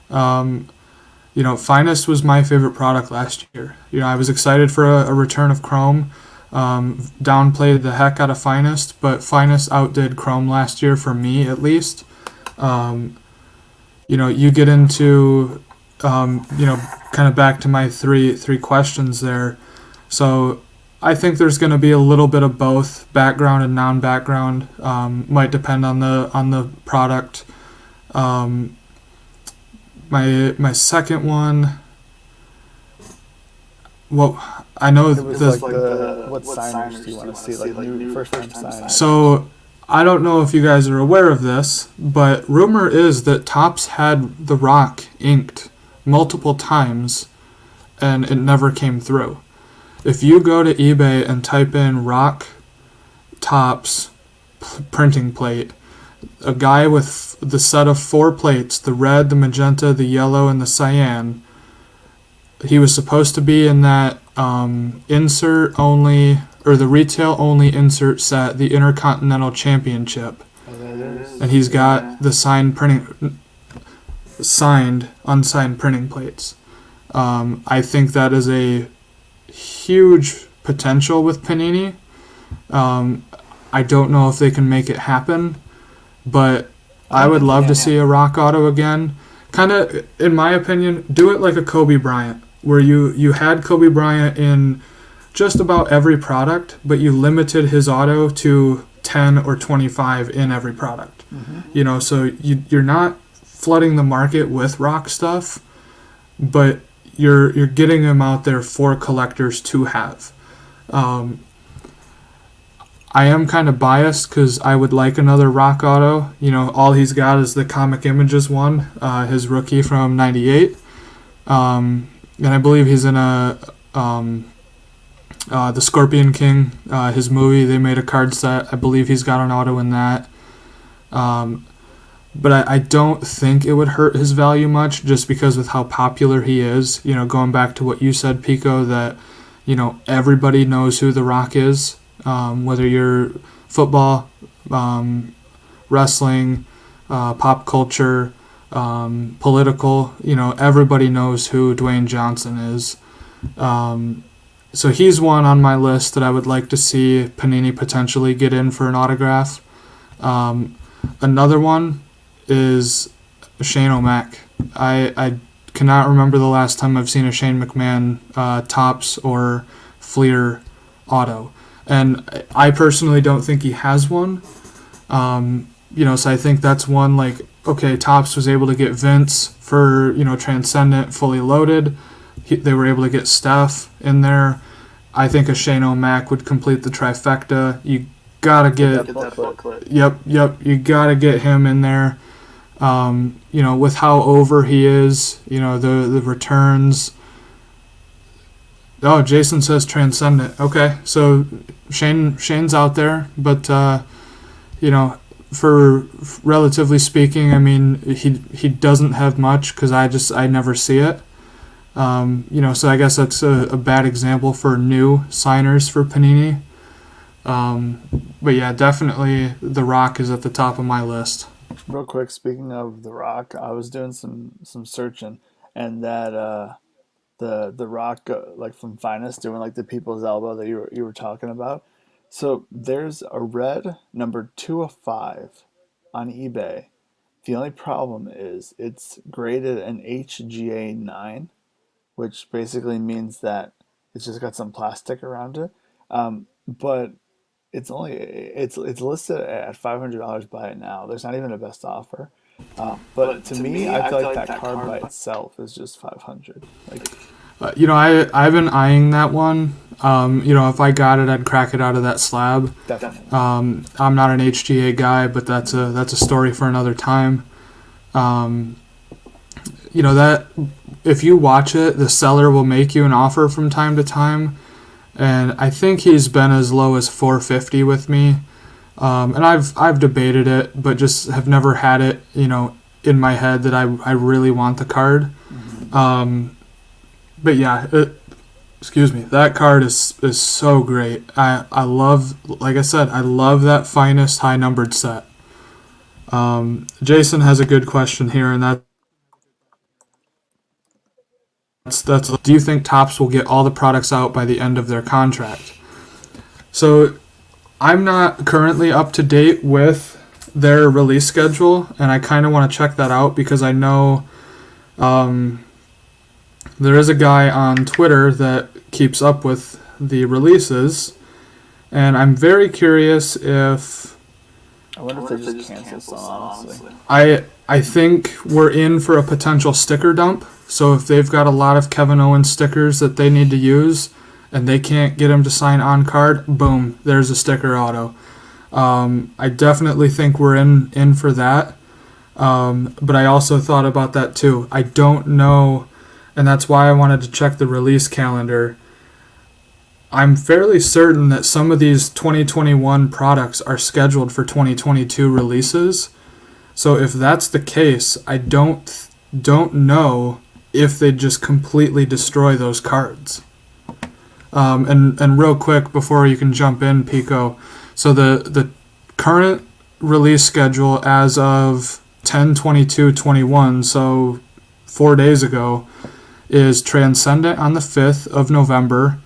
Finest was my favorite product last year. I was excited for a return of Chrome. Downplayed the heck out of Finest, but Finest outdid Chrome last year for me at least. you get into, kind of back to my three questions there. So I think there's going to be a little bit of both, background and non-background. Might depend on the product. My second one. Well, I know It was this. what signers do you want to see? Like new first time signers. So I don't know if you guys are aware of this, but rumor is that Topps had The Rock inked multiple times, and it never came through. If you go to eBay and type in Rock Topps printing plate, a guy with the set of 4 plates, the red, the magenta, the yellow, and the cyan, he was supposed to be in that insert only, or the retail only insert set, the Intercontinental Championship. And he's got the unsigned printing plates. I think that is a huge potential with Panini. I don't know if they can make it happen, but I would love to see a Rock Auto again. Kind of, in my opinion, do it like a Kobe Bryant, where you had Kobe Bryant in just about every product, but you limited his auto to 10 or 25 in every product. Mm-hmm. So you're not flooding the market with Rock stuff, but you're getting them out there for collectors to have. I am kind of biased because I would like another Rock Auto. All he's got is the Comic Images one, his rookie from '98. And I believe he's in the Scorpion King, his movie. They made a card set. I believe he's got an auto in that. But I don't think it would hurt his value much, just because with how popular he is. Going back to what you said, Pico, that everybody knows who The Rock is. Whether you're football, wrestling, pop culture, political, everybody knows who Dwayne Johnson is. So he's one on my list that I would like to see Panini potentially get in for an autograph. Another one is Shane O'Mac. I cannot remember the last time I've seen a Shane McMahon Topps or Fleer auto. And I personally don't think he has one. So I think that's one, like, okay, Topps was able to get Vince for, Transcendent fully loaded. They were able to get Steph in there. I think a Shane O'Mac would complete the trifecta. You gotta get... Yep. You gotta get him in there. With how over he is, the returns... Oh, Jason says Transcendent. Okay, so Shane's out there, but for relatively speaking, I mean, he doesn't have much because I never see it. So I guess that's a bad example for new signers for Panini. But yeah, definitely The Rock is at the top of my list. Real quick, speaking of The Rock, I was doing some searching, and that the Rock, like from Finest, doing like the People's Elbow that you were talking about. So there's a red number 2 of 5 on eBay. The only problem is it's graded an HGA 9, which basically means that it's just got some plastic around it. But it's listed at $500 by it now. There's not even a best offer. But to me, I feel like that card by itself is just $500. Like, I've been eyeing that one. If I got it, I'd crack it out of that slab. Definitely. I'm not an HGA guy, but that's a story for another time. That if you watch it, the seller will make you an offer from time to time, and I think he's been as low as $450 with me. And I've debated it, but just have never had it, in my head that I really want the card. Mm-hmm. But yeah, that card is so great. I love, like I said, I love that Finest high numbered set. Jason has a good question here, and that's do you think Topps will get all the products out by the end of their contract? So I'm not currently up to date with their release schedule, and I kind of want to check that out because I know there is a guy on Twitter that keeps up with the releases, and I'm very curious if I wonder if they just cancel some, honestly. I think we're in for a potential sticker dump. So if they've got a lot of Kevin Owens stickers that they need to use and they can't get him to sign on card, boom, there's a sticker auto. I definitely think we're in for that. But I also thought about that too. I don't know, and that's why I wanted to check the release calendar. I'm fairly certain that some of these 2021 products are scheduled for 2022 releases. So if that's the case, I don't know if they just completely destroy those cards. And real quick before you can jump in, Pico. So the current release schedule as of 10/22/21, so 4 days ago, is Transcendent on the 5th of November,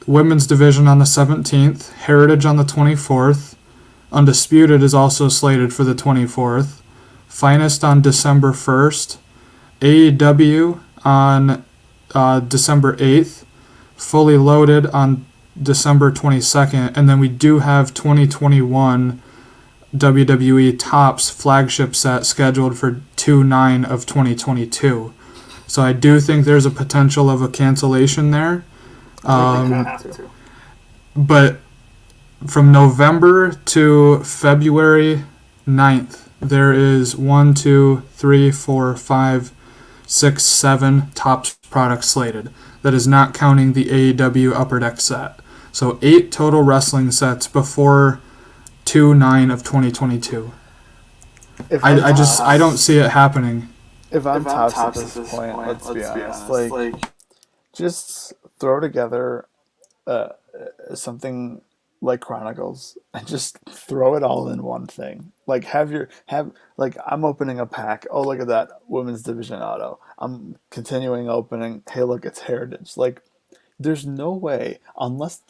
Women's Division on the 17th, Heritage on the 24th, Undisputed is also slated for the 24th, Finest on December 1st, AEW on December 8th, Fully Loaded on December 22nd, and then we do have 2021 WWE Topps flagship set scheduled for 2/9 of 2022. So I do think there's a potential of a cancellation there. But from November to February 9th, there is 1, 2, 3, 4, 5, 6, 7 Topps products slated. That is not counting the AEW Upper Deck set. So 8 total wrestling sets before 2/9 of 2022. I don't see it happening. If I'm Topps at this point, let's be honest. Like, just throw together something like Chronicles and just throw it all in one thing. Like I'm opening a pack. Oh, look at that women's division auto. I'm continuing opening. Hey, look, it's Heritage. Like, there's no way unless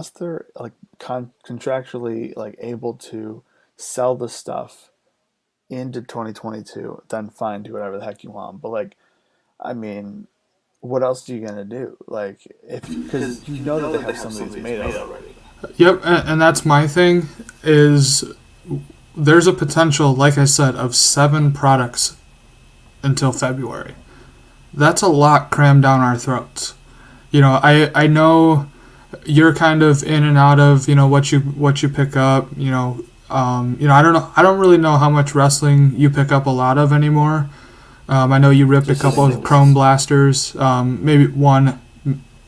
they're like contractually like able to sell the stuff into 2022, then fine, do whatever the heck you want. But like, I mean, what else are you gonna do? Like, because you know that they have some of these made already. Yep, and that's my thing, is there's a potential, like I said, of 7 products until February. That's a lot crammed down our throats. You know, I know you're kind of in and out of, you know, what you pick up, I don't really know how much wrestling you pick up a lot of anymore. I know you ripped a couple of Chrome Blasters, maybe 1,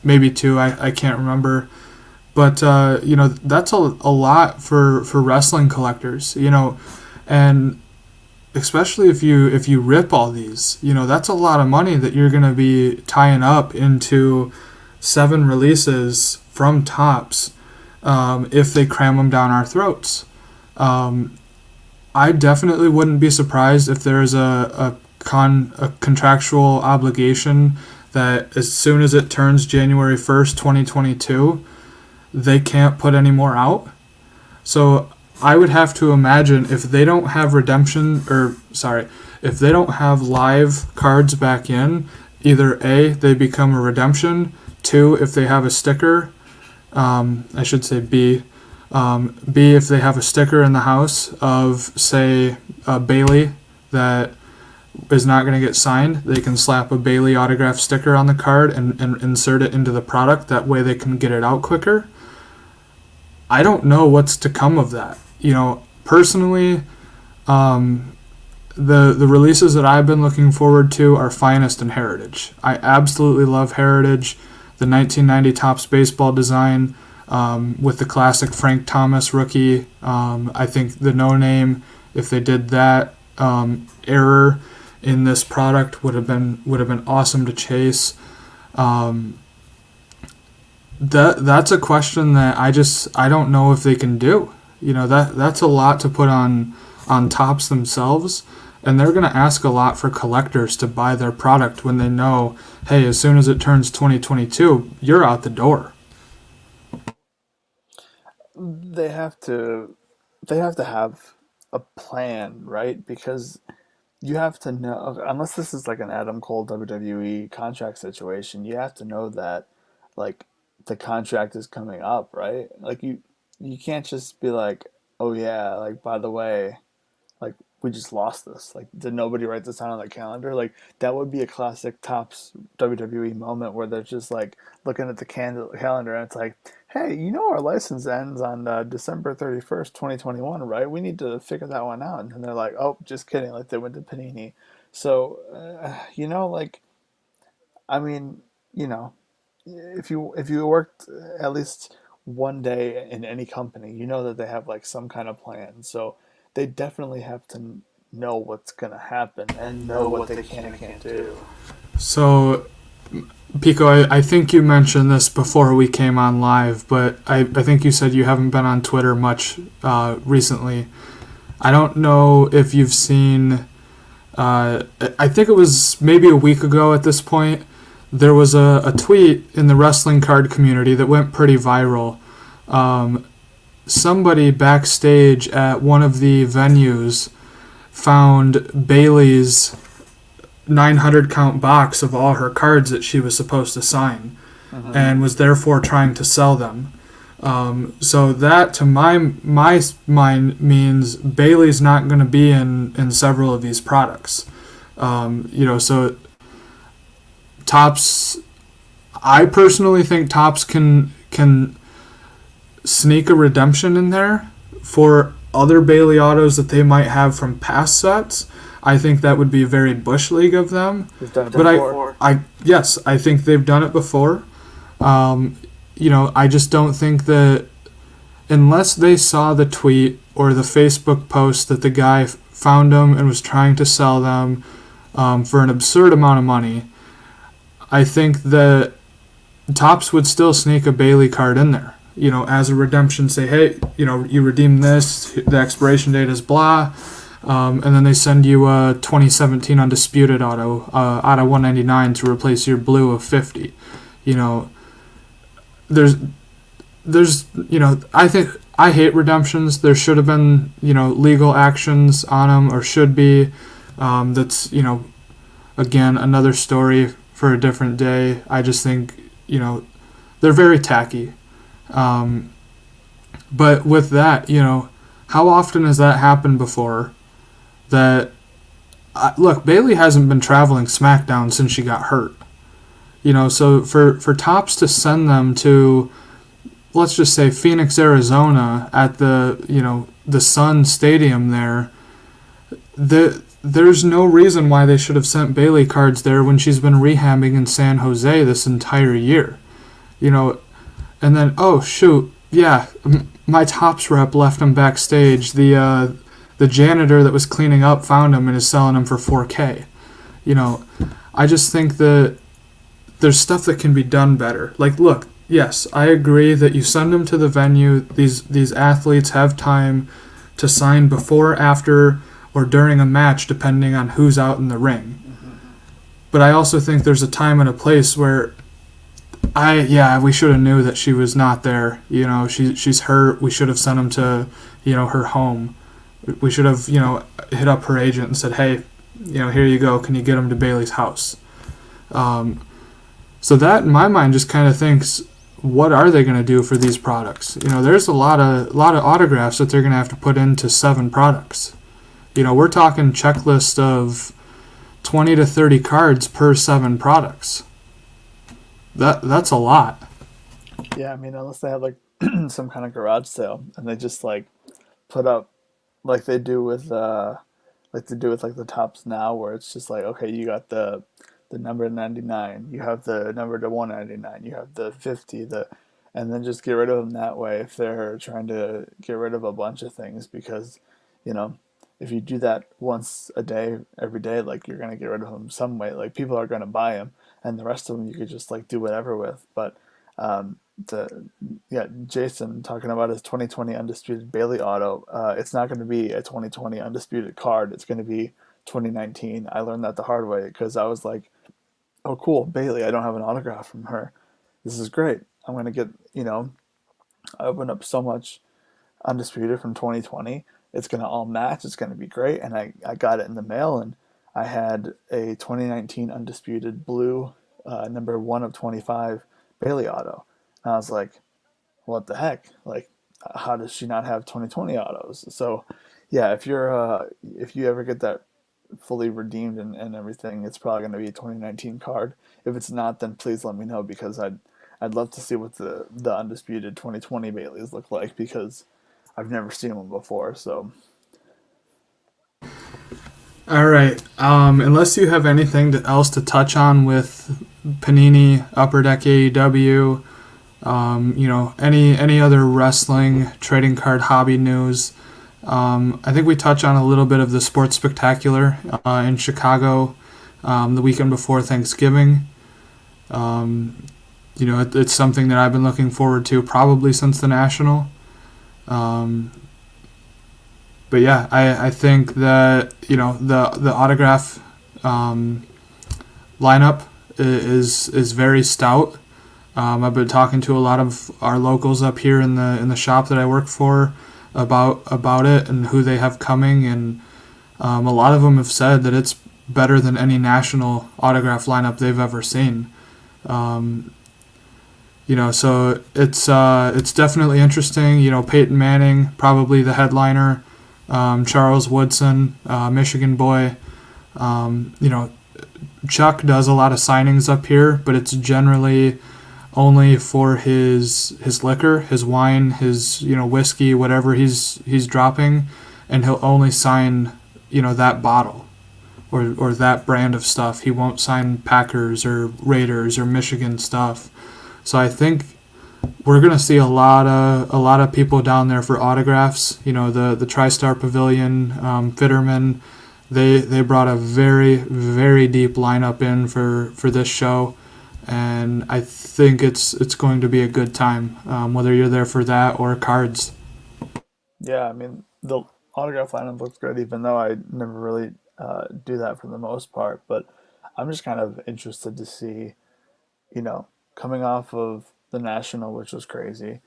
maybe 2, I can't remember. But, that's a lot for wrestling collectors, and especially if you rip all these, that's a lot of money that you're going to be tying up into 7 releases from Topps if they cram them down our throats. I definitely wouldn't be surprised if there's a contractual obligation that as soon as it turns January 1st, 2022, they can't put any more out. So I would have to imagine if they don't have if they don't have live cards back in, either A, they become a redemption, 2, if they have a sticker, I should say B, B, if they have a sticker in the house of, say, Bailey that is not going to get signed, they can slap a Bailey autograph sticker on the card and insert it into the product. That way they can get it out quicker. I don't know what's to come of that. Personally, the releases that I've been looking forward to are Finest and Heritage. I absolutely love Heritage, the 1990 Topps baseball design with the classic Frank Thomas rookie. I think the No Name, if they did that error in this product, would have been awesome to chase. That's a question that I don't know if they can do. That's a lot to put on Topps themselves, and they're going to ask a lot for collectors to buy their product when they know, hey, as soon as it turns 2022, you're out the door. They have to they have to have a plan, right? Because you have to know, unless this is like an Adam Cole WWE contract situation, you have to know that like the contract is coming up, right? Like you can't just be like, oh yeah, like by the way, like we just lost this. Like did nobody write this down on the calendar? Like that would be a classic Tops WWE moment where they're just like looking at the calendar and it's like, hey, you know our license ends on December 31st, 2021, right? We need to figure that one out. And they're like, oh, just kidding. Like they went to Panini. So like I mean, you know, if you worked at least one day in any company, you know that they have like some kind of plan. So they definitely have to know what's gonna happen and know what they can and can't do. So, Pico, I think you mentioned this before we came on live, but I think you said you haven't been on Twitter much recently. I don't know if you've seen. I think it was maybe a week ago at this point. There was a tweet in the wrestling card community that went pretty viral. Somebody backstage at one of the venues found Bailey's 900 count box of all her cards that she was supposed to sign and was therefore trying to sell them. So that, to my mind, means Bailey's not going to be in several of these products. So Tops, I personally think Tops can sneak a redemption in there for other Bailey autos that they might have from past sets. I think that would be very Bush League of them. We've done it But before. yes, I think they've done it before. I just don't think that unless they saw the tweet or the Facebook post that the guy found them and was trying to sell them for an absurd amount of money, I think that Tops would still sneak a Bailey card in there. As a redemption, say, hey, you redeem this, the expiration date is blah, and then they send you a 2017 Undisputed auto out of 199 to replace your blue of 50. There's, I hate redemptions. There should have been, legal actions on them, or should be. That's, again, another story for a different day. I just think, they're very tacky. But with that, how often has that happened before? Look, Bailey hasn't been traveling SmackDown since she got hurt. So for Tops to send them to, let's just say, Phoenix, Arizona, at the Sun Stadium there, there's no reason why they should have sent Bailey cards there when she's been rehabbing in San Jose this entire year. And then, oh shoot, yeah, my Tops rep left him backstage. The janitor that was cleaning up found him and is selling him for $4K. I just think that there's stuff that can be done better. Like, look, yes, I agree that you send them to the venue. These athletes have time to sign before, after, or during a match, depending on who's out in the ring. But I also think there's a time and a place where we should have knew that she was not there. She's hurt. We should have sent him to, her home. We should have, hit up her agent and said, hey, here you go. Can you get him to Bailey's house? So that, in my mind, just kind of thinks, what are they going to do for these products? There's a lot of autographs that they're going to have to put into 7 products. We're talking checklist of 20 to 30 cards per 7 products. That's a lot. Yeah, I mean, unless they have like some kind of garage sale and they just like put up like they do with like the Tops now, where it's just like, okay, you got the number 99, you have the number to 199, you have the 50, and then just get rid of them that way if they're trying to get rid of a bunch of things, because you know if you do that once a day every day, like you're gonna get rid of them some way. Like people are gonna buy them, and the rest of them you could just like do whatever with. But the yeah, Jason talking about his 2020 undisputed Bailey auto. It's not going to be a 2020 undisputed card. It's going to be 2019. I learned that the hard way because I was like, oh cool, Bailey. I don't have an autograph from her. This is great. I'm going to get, I opened up so much Undisputed from 2020. It's going to all match. It's going to be great. And I got it in the mail, and I had a 2019 Undisputed Blue, number 1 of 25 Bailey auto. And I was like, what the heck? Like, how does she not have 2020 autos? So, yeah, if you ever get that fully redeemed and everything, it's probably going to be a 2019 card. If it's not, then please let me know, because I'd love to see what the undisputed 2020 Baileys look like, because I've never seen one before. So All right. Unless you have anything else to touch on with Panini, Upper Deck AEW, any other wrestling trading card hobby news. I think we touched on a little bit of the Sports Spectacular in Chicago the weekend before Thanksgiving. It's something that I've been looking forward to probably since the National. But yeah, I think that the autograph lineup is very stout. I've been talking to a lot of our locals up here in the shop that I work for about it and who they have coming, and a lot of them have said that it's better than any national autograph lineup they've ever seen. So it's definitely interesting. Peyton Manning, probably the headliner. Charles Woodson, Michigan boy. Chuck does a lot of signings up here, but it's generally only for his liquor, his wine, his whiskey, whatever he's dropping, and he'll only sign that bottle or that brand of stuff. He won't sign Packers or Raiders or Michigan stuff. So I think we're gonna see a lot of people down there for autographs. The TriStar Pavilion, Fitterman, they brought a very, very deep lineup in for this show, and I think it's going to be a good time, whether you're there for that or cards. yeah, I mean, the autograph lineup looks good, even though I never really do that for the most part. But I'm just kind of interested to see, coming off of the National, which was crazy,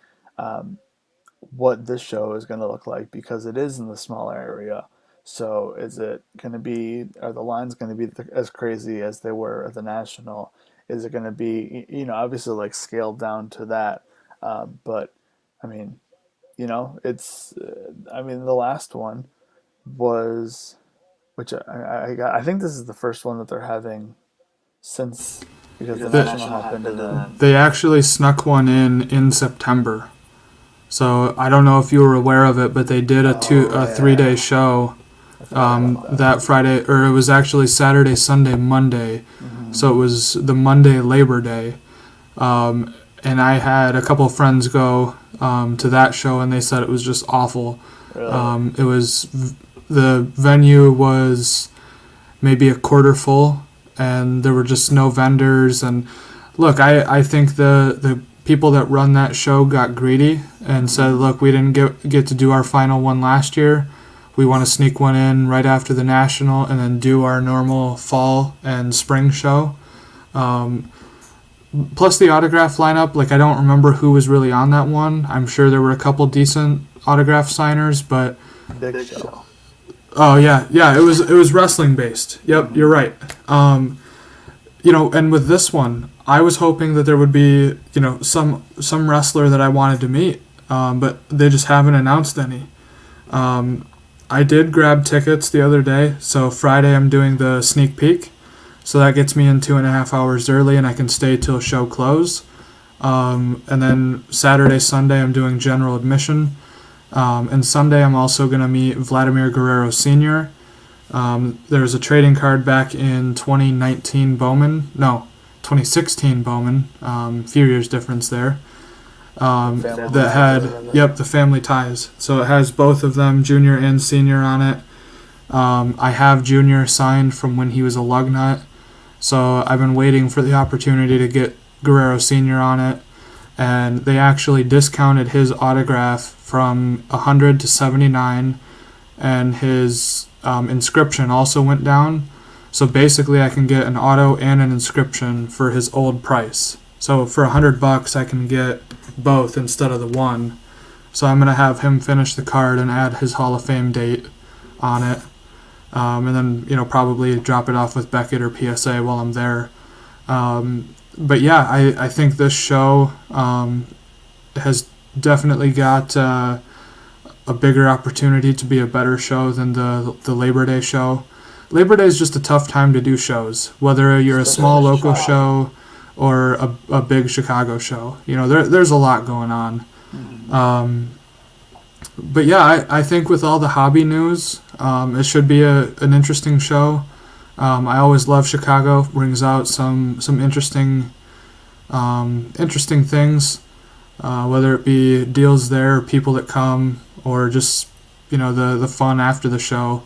what this show is going to look like, because it is in the smaller area. So is it going to be, are the lines going to be as crazy as they were at the National? Is it going to be, obviously like scaled down to that? But I mean, the last one was, which I think this is the first one that they're having since, because the National happened and then, They actually snuck one in September. So I don't know if you were aware of it, but they did a 3-day show that Friday, or it was actually Saturday, Sunday, Monday. So it was the Monday Labor Day. And I had a couple of friends go to that show, and they said it was just awful. really. The venue was maybe a quarter full, and there were just no vendors. And look, I think the people that run that show got greedy and said, look, we didn't get to do our final one last year. We want to sneak one in right after the National and then do our normal fall and spring show. Plus the autograph lineup, like I don't remember who was really on that one. I'm sure there were a couple decent autograph signers, but Big show. oh yeah, it was wrestling based. Yep, you're right. And with this one, I was hoping that there would be some wrestler that I wanted to meet, but they just haven't announced any. I did grab tickets the other day, so Friday I'm doing the sneak peek, so that gets me in 2.5 hours early, and I can stay till show close. And then Saturday, Sunday I'm doing general admission. And Sunday I'm also going to meet Vladimir Guerrero Sr. There's a trading card back in 2016 Bowman. A few years difference there. That had, the family ties. So it has both of them, Junior and Senior, on it. I have Junior signed from when he was a lug nut. So I've been waiting for the opportunity to get Guerrero Sr. on it. And they actually discounted his autograph from 100 to 79, and his inscription also went down. So basically I can get an auto and an inscription for his old price. So for $100 I can get both instead of the one. So I'm going to have him finish the card and add his Hall of Fame date on it. And then, probably drop it off with Beckett or PSA while I'm there. But yeah, I think this show has definitely got a bigger opportunity to be a better show than the Labor Day show. Labor Day is just a tough time to do shows, whether you're a small local show or a big Chicago show. There's a lot going on. But yeah, I think with all the hobby news, it should be an interesting show. I always love Chicago. Brings out some interesting things, whether it be deals there, people that come, or just the fun after the show.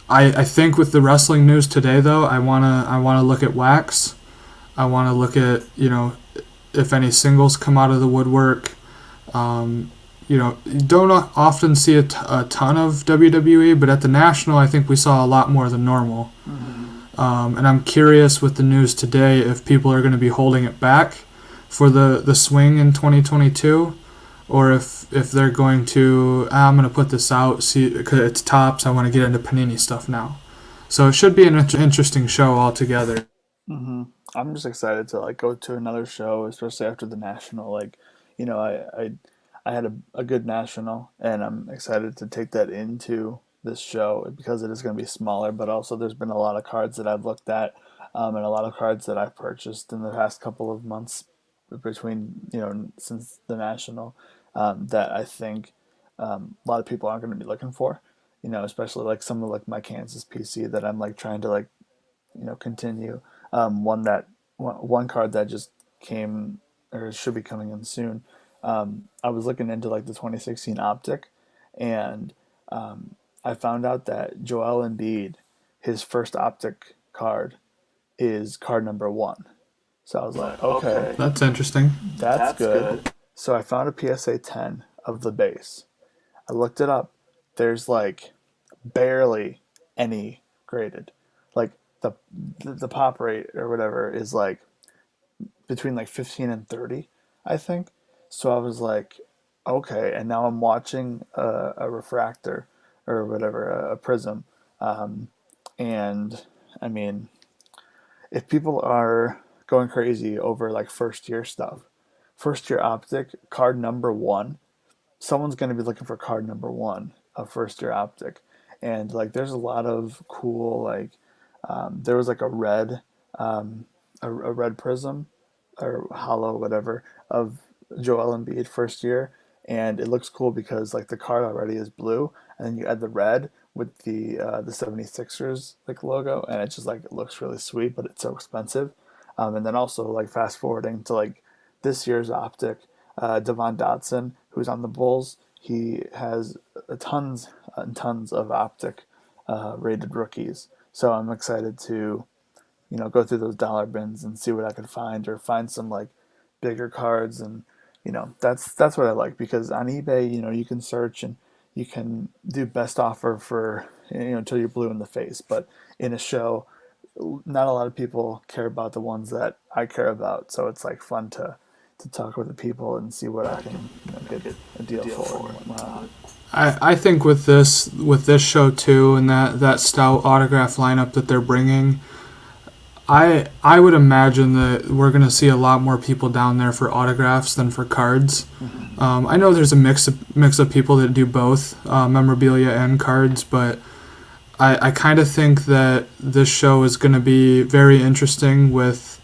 I think with the wrestling news today, though, I wanna look at Wax. I wanna look at if any singles come out of the woodwork. You don't often see a ton of WWE, but at the National, I think we saw a lot more than normal. And I'm curious with the news today if people are going to be holding it back for the swing in 2022, or if they're going to, I'm going to put this out, see, because it's tops, I want to get into Panini stuff now. So it should be an interesting show altogether. I'm just excited to go to another show, especially after the National. I had a good National, and I'm excited to take that into this show because it is going to be smaller, but also there's been a lot of cards that I've looked at, and a lot of cards that I've purchased in the past couple of months between, since the National, that I think a lot of people aren't going to be looking for, especially some of my Kansas PC that I'm trying to continue. One card that just came or should be coming in soon. I was looking into the 2016 Optic, and I found out that Joel Embiid, his first Optic card, is card number 1. So I was like, okay, that's interesting. That's good. So I found a PSA 10 of the base. I looked it up. There's barely any graded. The pop rate or whatever is between 15 and 30, I think. So I was like, okay, and now I'm watching a refractor or whatever, a prism. And I mean, if people are going crazy over first year stuff, first year Optic, card number 1, someone's going to be looking for card number 1 of first year Optic. And there's a lot of cool, there was a red, a red prism or hollow, whatever, of Joel Embiid first year, and it looks cool because the card already is blue, and then you add the red with the 76ers logo, and it just it looks really sweet, but it's so expensive. And then also fast forwarding to this year's Optic, Devon Dotson, who's on the Bulls, he has tons and tons of Optic rated rookies. So I'm excited to go through those dollar bins and see what I can find, or find some bigger cards. And that's what I like, because on eBay you can search and you can do best offer for until you're blue in the face, but in a show not a lot of people care about the ones that I care about, so it's fun to talk with the people and see what I can get a deal for and whatnot. I think with this show too, and that stout autograph lineup that they're bringing, I would imagine that we're going to see a lot more people down there for autographs than for cards. I know there's a mix of people that do both, memorabilia and cards, but I kind of think that this show is going to be very interesting with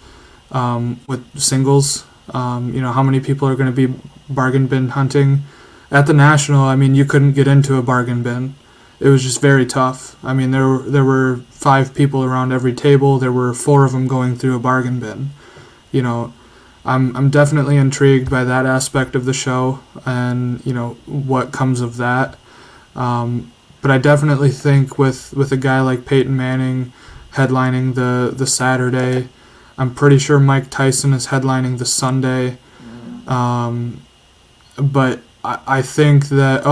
singles. How many people are going to be bargain bin hunting. At the National, I mean, you couldn't get into a bargain bin. It was just very tough. I mean, there were 5 people around every table. There were 4 of them going through a bargain bin. I'm definitely intrigued by that aspect of the show and what comes of that. But I definitely think with a guy like Peyton Manning headlining the Saturday, I'm pretty sure Mike Tyson is headlining the Sunday. But I think that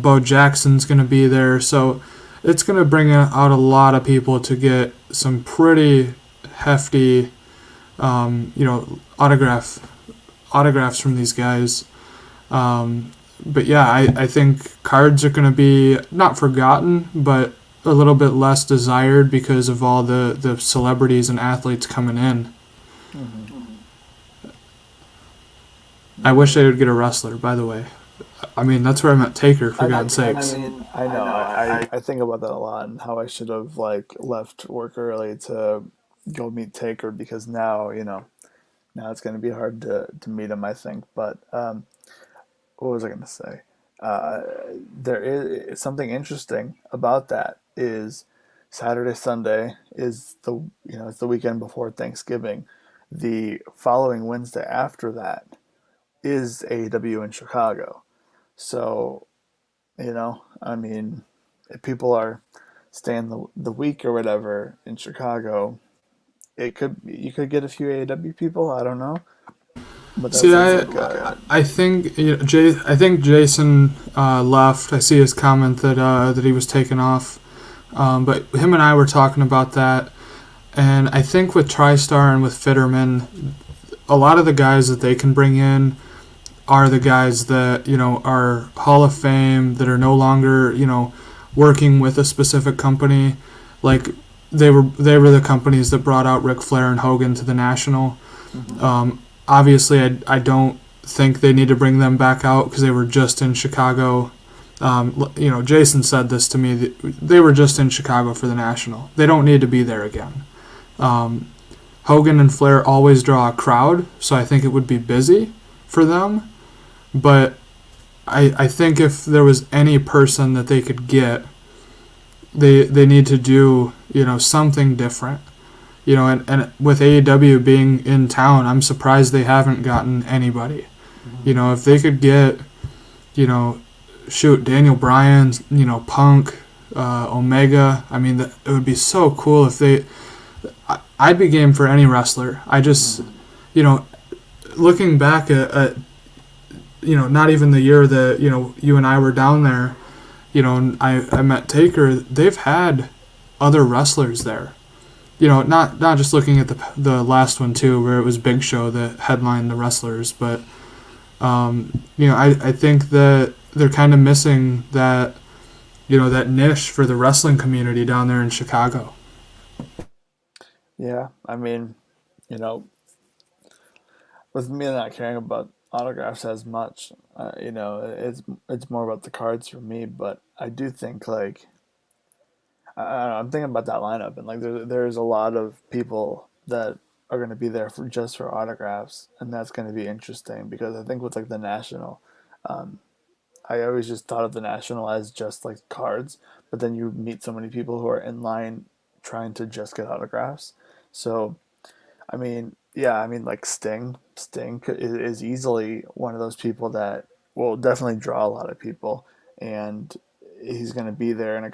Bo Jackson's going to be there, so it's going to bring out a lot of people to get some pretty hefty autograph autographs from these guys. But yeah, I think cards are going to be not forgotten, but a little bit less desired because of all the celebrities and athletes coming in. Mm-hmm. I wish they would get a wrestler, by the way. I mean, that's where I met Taker, for God's sakes. I know. I think about that a lot and how I should have like left work early to go meet Taker because now now it's going to be hard to meet him. I think, but what was I going to say? Uh, there is something interesting about that. Is Saturday Sunday is it's the weekend before Thanksgiving. The following Wednesday after that is AEW in Chicago. So I mean, if people are staying the week or whatever in Chicago, you could get a few AEW people. I don't know, but that See, sounds like I think I think Jason left. I see his comment that he was taken off, but him and I were talking about that, and I think with TriStar and with Fitterman, a lot of the guys that they can bring in are the guys that are Hall of Fame, that are no longer working with a specific company. Like they were the companies that brought out Ric Flair and Hogan to the National. mm-hmm. Obviously, I don't think they need to bring them back out because they were just in Chicago. Jason said this to me. They were just in Chicago for the National. They don't need to be there again. Hogan and Flair always draw a crowd, so I think it would be busy for them. But I think if there was any person that they could get, they need to do something different. And with AEW being in town, I'm surprised they haven't gotten anybody. Mm-hmm. If they could get, Daniel Bryan, Punk, Omega. I mean, it would be so cool if they. I'd be game for any wrestler. I just, looking back at not even the year that you and I were down there, and I met Taker. They've had other wrestlers there. Not just looking at the last one too, where it was Big Show that headlined the wrestlers, but I think that they're kind of missing that that niche for the wrestling community down there in Chicago. Yeah, I mean, with me not caring about autographs as much, it's more about the cards for me. But I do think like I don't know, I'm thinking about that lineup, and like there's a lot of people that are going to be there for just for autographs, and that's going to be interesting because I think with like the National, um, I always just thought of the National as just like cards, but then you meet so many people who are in line trying to just get autographs. So I mean, yeah, I mean like Sting is easily one of those people that will definitely draw a lot of people, and he's going to be there in a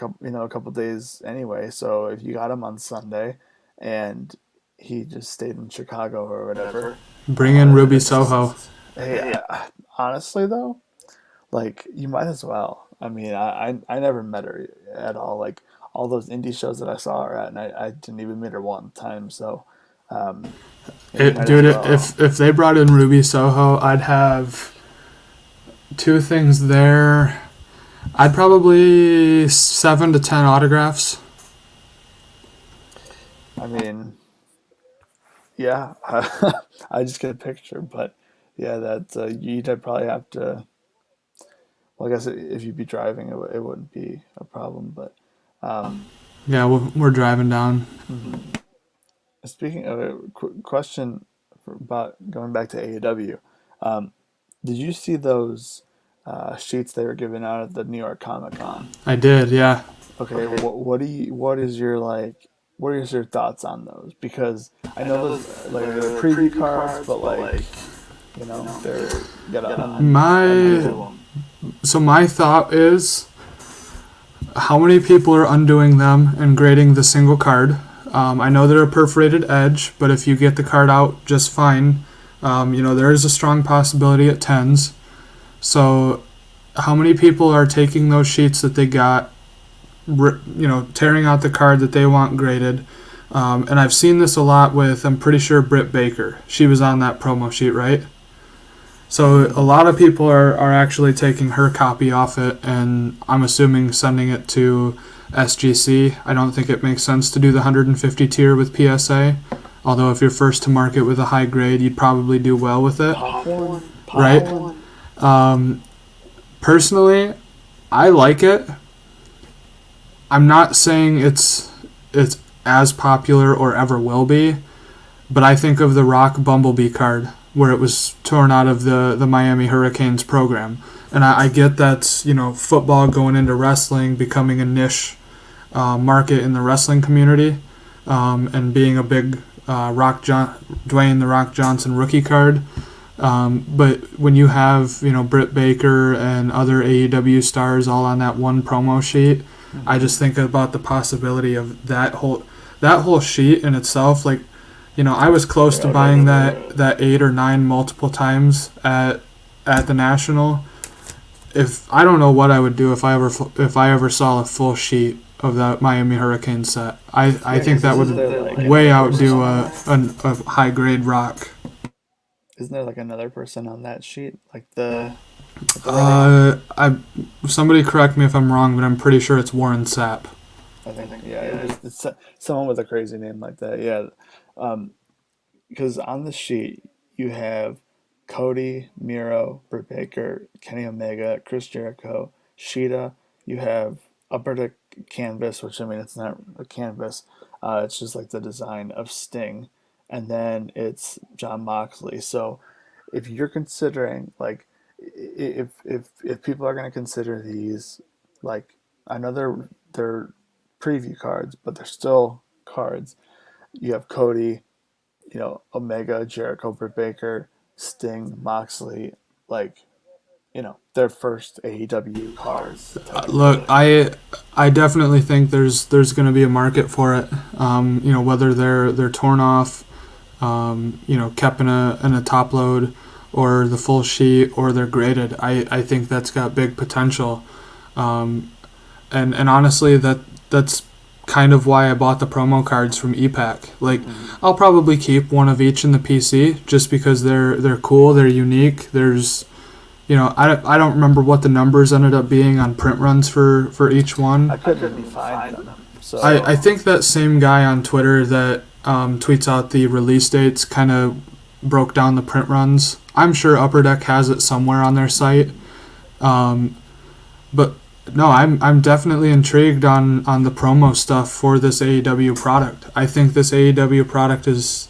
couple days anyway. So if you got him on Sunday, and he just stayed in Chicago or whatever, Bring in Ruby it's just Soho. hey, honestly though, like you might as well. I mean, I never met her at all. Like all those indie shows that I saw her at, and I didn't even meet her one time. So um, you might as Dude, well. if they brought in Ruby Soho, I'd have two things there. I'd probably 7 to 10 autographs. I mean, yeah, I just get a picture, but yeah, that you'd probably have to. Well, I guess if you'd be driving, it wouldn't be a problem. But um, Yeah, we're driving down. mhm. Speaking of a question about going back to AEW, um, did you see those sheets they were giving out at the New York Comic Con? I did, yeah. Okay, what is your like what is your thoughts on those? Because I know those like they're preview cards, but like they're gotta undo My them. my thought is how many people are undoing them and grading the single card. I know they're a perforated edge, but if you get the card out just fine, there is a strong possibility at tens. So, how many people are taking those sheets that they got, tearing out the card that they want graded? And I've seen this a lot with, I'm pretty sure, Britt Baker. She was on that promo sheet, right? So a lot of people are actually taking her copy off it, and I'm assuming sending it to SGC. I don't think it makes sense to do the 150 tier with PSA. Although if you're first to market with a high grade, you'd probably do well with it. Right? Personally, I like it. I'm not saying it's as popular or ever will be, but I think of the Rock Bumblebee card where it was torn out of the Miami Hurricanes program. And I get that's, football going into wrestling, becoming a niche market in the wrestling community, and being a big Dwayne The Rock Johnson rookie card. But when you have, Britt Baker and other AEW stars all on that one promo sheet, I just think about the possibility of that whole sheet in itself. Like, I was close to buying that 8 or 9 multiple times at the National. If I don't know what I would do if I ever saw a full sheet of that Miami Hurricane set. I think that would way outdo a high grade Rock. Isn't there like another person on that sheet? Like the somebody correct me if I'm wrong, but I'm pretty sure it's Warren Sapp. I think it's someone with a crazy name like that. Yeah, because on the sheet you have Cody, Miro, Britt Baker, Kenny Omega, Chris Jericho, Sheeta. You have Upper Deck canvas, which I mean it's not a canvas. It's just like the design of Sting, and then it's Jon Moxley. So if you're considering like if people are going to consider these, like, I know they're preview cards, but they're still cards. You have Cody, Omega, Jericho, Britt Baker, Sting, Moxley, like, their first AEW cards. Look, I definitely think there's going to be a market for it. Whether they're torn off, kept in a top load, or the full sheet, or they're graded. I think that's got big potential. And honestly, that's kind of why I bought the promo cards from EPAC. Like, I'll probably keep one of each in the PC just because they're cool, they're unique. There's, I don't remember what the numbers ended up being on print runs for each one. I couldn't find them. So I think that same guy on Twitter that tweets out the release dates kind of broke down the print runs. I'm sure Upper Deck has it somewhere on their site. But no, I'm definitely intrigued on the promo stuff for this AEW product. I think this AEW product is...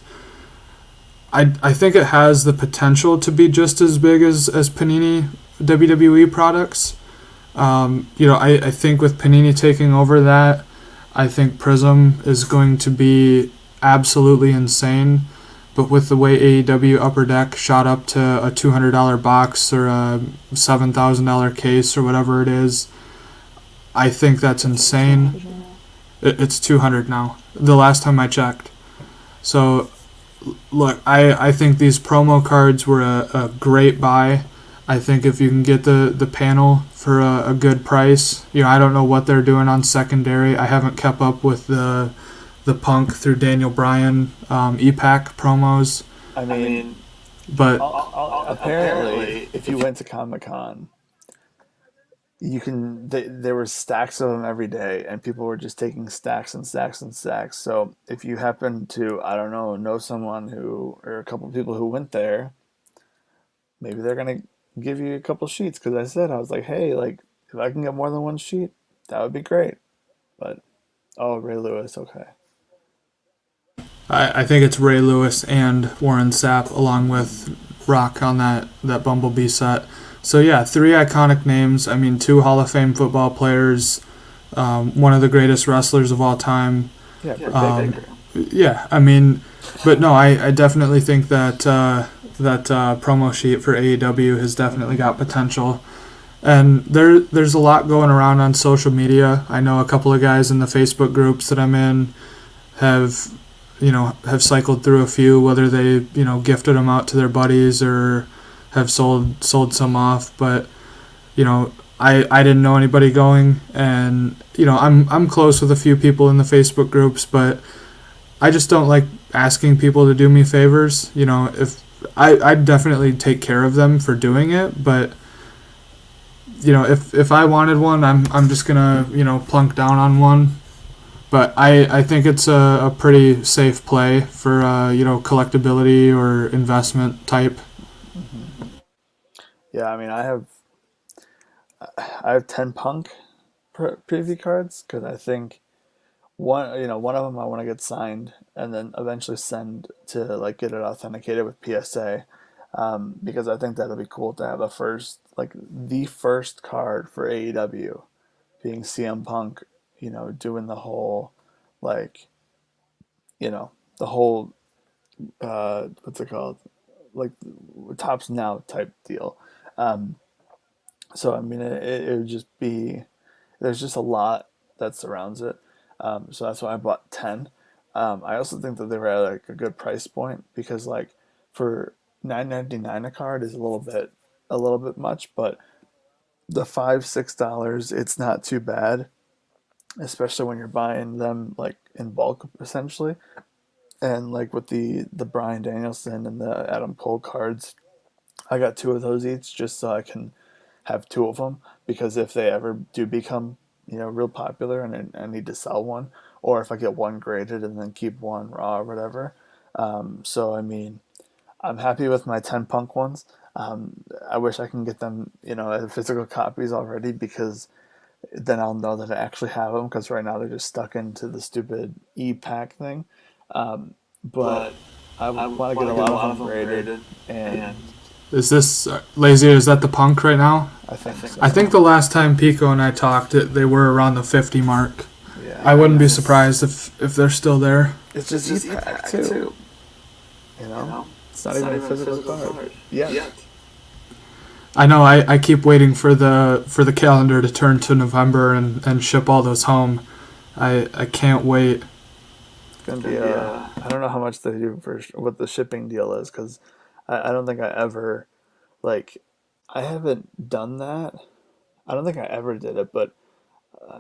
I think it has the potential to be just as big as Panini WWE products. I think with Panini taking over that, I think Prism is going to be absolutely insane. But with the way AEW Upper Deck shot up to a $200 box or a $7,000 case or whatever it is, I think that's insane. It's $200 now, the last time I checked. So, look, I think these promo cards were a great buy. I think if you can get the panel for a good price, I don't know what they're doing on secondary. I haven't kept up with the Punk through Daniel Bryan EPAC promos. I mean, but apparently, if you went to Comic-Con, there were stacks of them every day, and people were just taking stacks and stacks and stacks. So if you happen to, I don't know someone or a couple of people who went there, maybe they're going to give you a couple sheets. Because I was like, hey, like, if I can get more than one sheet, that would be great. But, Ray Lewis, okay. I think it's Ray Lewis and Warren Sapp along with Rock on that Bumblebee set. So yeah, 3 iconic names. I mean, 2 Hall of Fame football players, one of the greatest wrestlers of all time. Yeah, I mean, but no, I definitely think that promo sheet for AEW has definitely got potential. And there's a lot going around on social media. I know a couple of guys in the Facebook groups that I'm in have cycled through a few, whether they, gifted them out to their buddies or have sold some off. But, I didn't know anybody going, and, I'm close with a few people in the Facebook groups, but I just don't like asking people to do me favors. I'd definitely take care of them for doing it, but if I wanted one, I'm just gonna plunk down on one. But I think it's a pretty safe play for collectability or investment type. Hmm. Yeah, I mean, I have 10 Punk preview cards because I think one of them I want to get signed and then eventually send to like get it authenticated with PSA, because I think that'll be cool to have the first card for AEW being CM Punk, doing the whole like you know the whole what's it called, like tops now type deal. Um, so I mean, it would just be, there's just a lot that surrounds it. So that's why I bought 10. I also think that they were at like a good price point because like for 9.99 a card is a little bit much, but the $5-6 it's not too bad, especially when you're buying them like in bulk essentially. And like with the Bryan Danielson and the Adam Cole cards, I got two of those each just so I can have two of them, because if they ever do become real popular and I need to sell one, or if I get one graded and then keep one raw or whatever. So I mean, I'm happy with my 10 Punk ones. I wish I can get them as physical copies already, because then I'll know that I actually have them, because right now they're just stuck into the stupid e-pack thing. Um, but I want to get a lot of them graded, and Is this lazy? Is that the Punk right now? I think so. I think the last time Pico and I talked, they were around the 50 mark. Yeah, I wouldn't be surprised if they're still there. it's just e-pack too. It's not even a physical card yet. I know. I keep waiting for the calendar to turn to November and ship all those home. I can't wait. It's gonna be I don't know how much they do for what the shipping deal is, because I don't think I ever like I haven't done that. I don't think I ever did it, but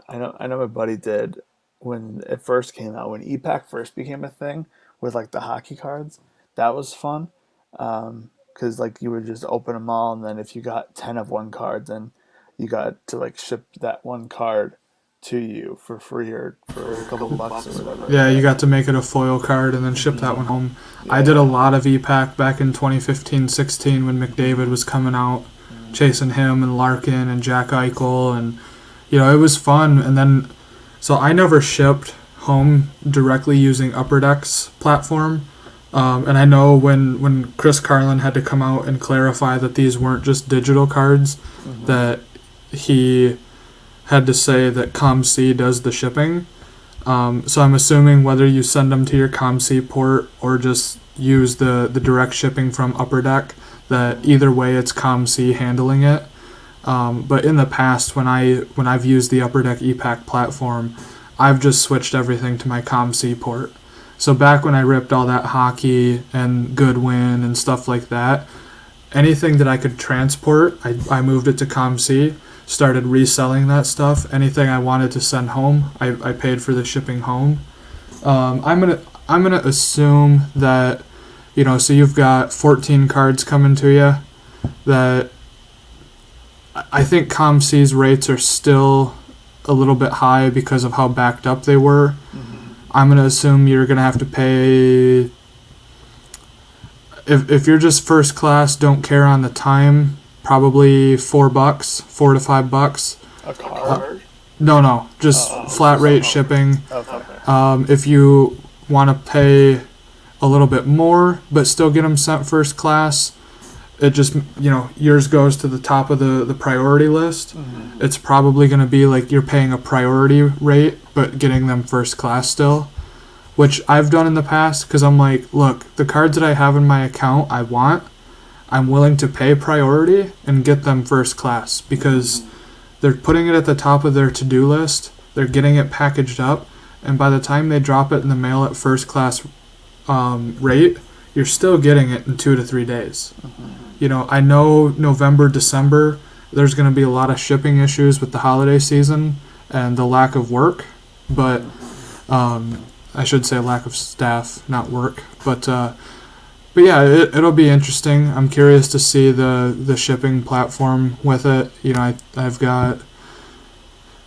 I know my buddy did when it first came out, when e-pack first became a thing with like the hockey cards. That was fun, because like you would just open them all, and then if you got 10 of one card, then you got to like ship that one card to you for free or for a couple bucks or whatever. Yeah, you got to make it a foil card and then ship that one home. I did a lot of e-pack back in 2015-16 when McDavid was coming out, chasing him and Larkin and Jack Eichel, and it was fun. And then, so I never shipped home directly using Upper Deck's platform. And I know when Chris Carlin had to come out and clarify that these weren't just digital cards, that he had to say that ComC does the shipping. So I'm assuming whether you send them to your ComC port or just use the direct shipping from Upper Deck, that either way it's ComC handling it. But in the past, when I've used the Upper Deck ePack platform, I've just switched everything to my ComC port. So back when I ripped all that hockey and Goodwin and stuff like that, anything that I could transport, I moved it to ComC, started reselling that stuff. Anything I wanted to send home, I paid for the shipping home. I'm gonna assume that, so you've got 14 cards coming to you, that I think ComC's rates are still a little bit high because of how backed up they were. I'm gonna assume you're gonna have to pay, if you're just first class, don't care on the time, probably $4, $4 to $5. A card? No, just flat rate shipping. Okay. If you want to pay a little bit more but still get them sent first class, it just yours goes to the top of the priority list. It's probably going to be like you're paying a priority rate but getting them first class still, which I've done in the past, because I'm like, look, the cards that I have in my account I'm willing to pay priority and get them first class, because they're putting it at the top of their to-do list, they're getting it packaged up, and by the time they drop it in the mail at first class rate, you're still getting it in 2 to 3 days. I know November, December, there's going to be a lot of shipping issues with the holiday season and the lack of work, but I should say lack of staff, not work, but But yeah, it'll be interesting. I'm curious to see the shipping platform with it. I've got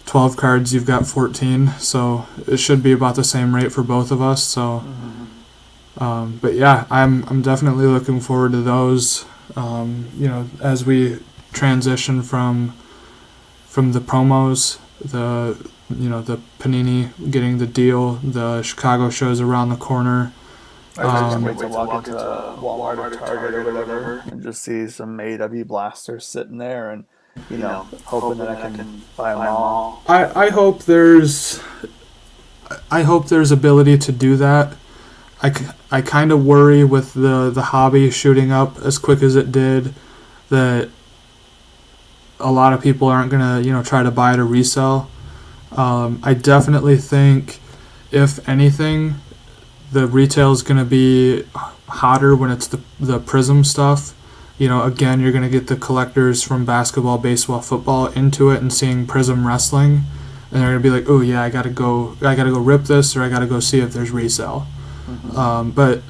12 cards, you've got 14, so it should be about the same rate for both of us. So, but yeah, I'm definitely looking forward to those. As we transition from the promos, the Panini getting the deal, the Chicago shows around the corner. I just wait to walk into Walmart or Target or whatever and just see some AEW blasters sitting there and, hoping that I can buy them all. I hope there's ability to do that. I kind of worry with the hobby shooting up as quick as it did that a lot of people aren't going to, try to buy it or resell. I definitely think, if anything, the retail is going to be hotter when it's the Prism stuff. Again, you're going to get the collectors from basketball, baseball, football into it and seeing Prism wrestling, and they're going to be like, oh yeah, I gotta go rip this, or I gotta go see if there's resale. But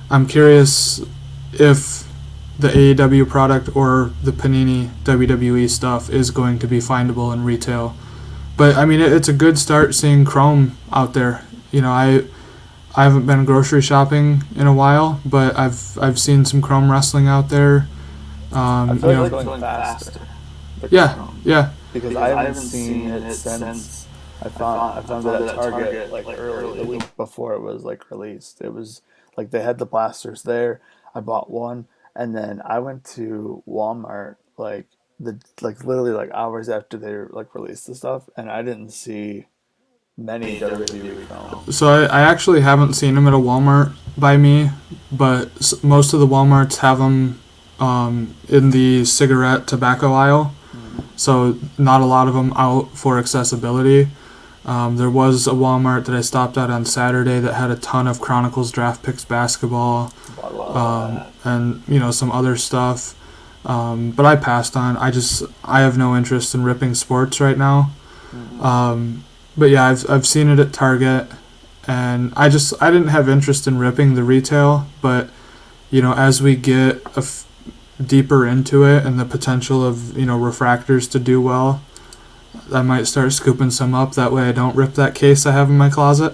I'm curious if the AEW product or the Panini WWE stuff is going to be findable in retail. But I mean, it's a good start seeing Chrome out there. I haven't been grocery shopping in a while, but I've seen some Chrome wrestling out there. I feel like it's going faster. Yeah. Because I haven't seen it since I found it at Target like early the week before it was like released. It was like they had the blasters there. I bought one, and then I went to Walmart literally like hours after they like released the stuff, and I didn't see many WWE Chrome. So I actually haven't seen them at a Walmart by me, but most of the Walmarts have them in the cigarette tobacco aisle. So not a lot of them out for accessibility. There was a Walmart that I stopped at on Saturday that had a ton of Chronicles Draft Picks basketball, and some other stuff. But I passed on. I have no interest in ripping sports right now. But yeah, I've seen it at Target, and I didn't have interest in ripping the retail, but as we get deeper into it and the potential of refractors to do well, I might start scooping some up. That way I don't rip that case I have in my closet.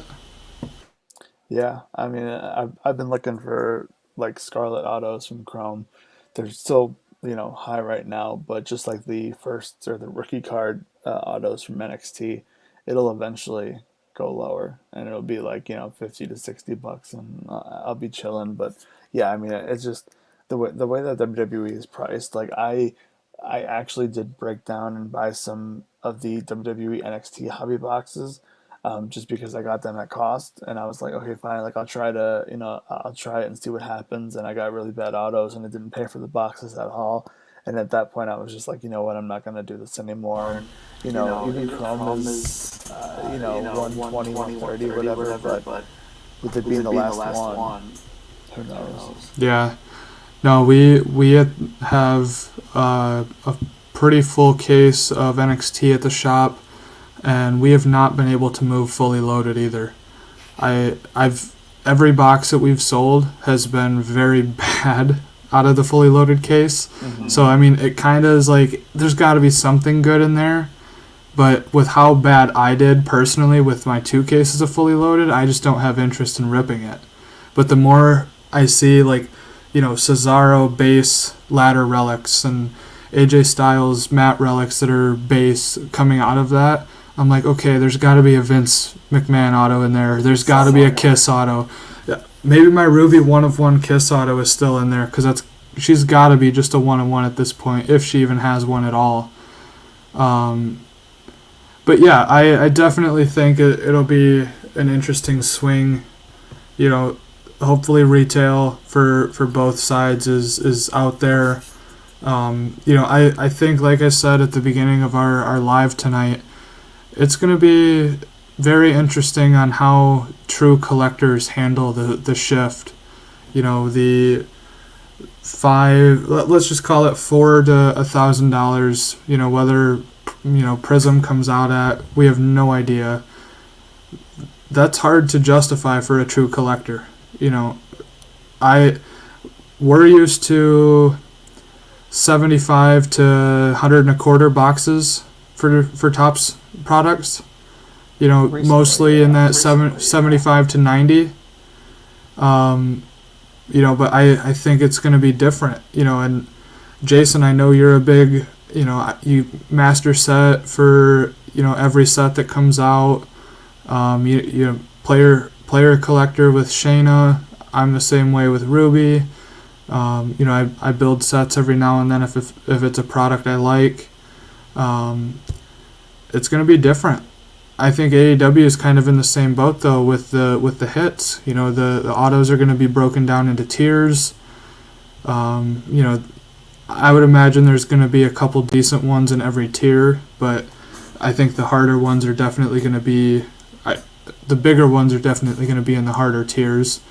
Yeah, I mean, I've been looking for like Scarlet Autos from Chrome. They're still high right now, but just like the first or the rookie card autos from NXT, it'll eventually go lower, and it'll be like $50 to $60, and I'll be chilling. But yeah, I mean, it's just the way that WWE is priced. Like I actually did break down and buy some of the WWE NXT hobby boxes, just because I got them at cost, and I was like, okay, fine, like I'll try it and see what happens. And I got really bad autos, and it didn't pay for the boxes at all. And at that point, I was just like, you know what, I'm not gonna do this anymore. Even Chrome is 120, 130, whatever. But with it being the last one, who knows? Yeah. No, we have a pretty full case of NXT at the shop, and we have not been able to move fully loaded either. Every box that we've sold has been very bad out of the fully loaded case. So I mean, it kind of is like there's got to be something good in there, but with how bad I did personally with my 2 cases of fully loaded, I just don't have interest in ripping it. But the more I see like Cesaro base ladder relics and AJ Styles matte relics that are base coming out of that, I'm like, okay, there's got to be a Vince McMahon auto in there. There's got to be a Kiss auto. Yeah, maybe my Ruby 1/1 Kiss auto is still in there, because she's got to be just a 1/1 at this point, if she even has one at all. But yeah, I definitely think it'll be an interesting swing. Hopefully retail for both sides is out there. I think, like I said at the beginning of our live tonight, it's going to be very interesting on how true collectors handle the shift. The let's just call it $400 to $1,000. Whether Prism comes out at, we have no idea. That's hard to justify for a true collector. we're used to 75 to 100 and a quarter boxes for Topps products. Recently, Mostly in that 75 to 90. But I think it's going to be different. And Jason, I know you're a big, you master set for, every set that comes out. Player collector with Shayna. I'm the same way with Ruby. I build sets every now and then if it's a product I like. It's going to be different. I think AEW is kind of in the same boat though with the hits. The autos are going to be broken down into tiers. I would imagine there's going to be a couple decent ones in every tier, but I think the harder ones are definitely going to be. The bigger ones are definitely going to be in the harder tiers.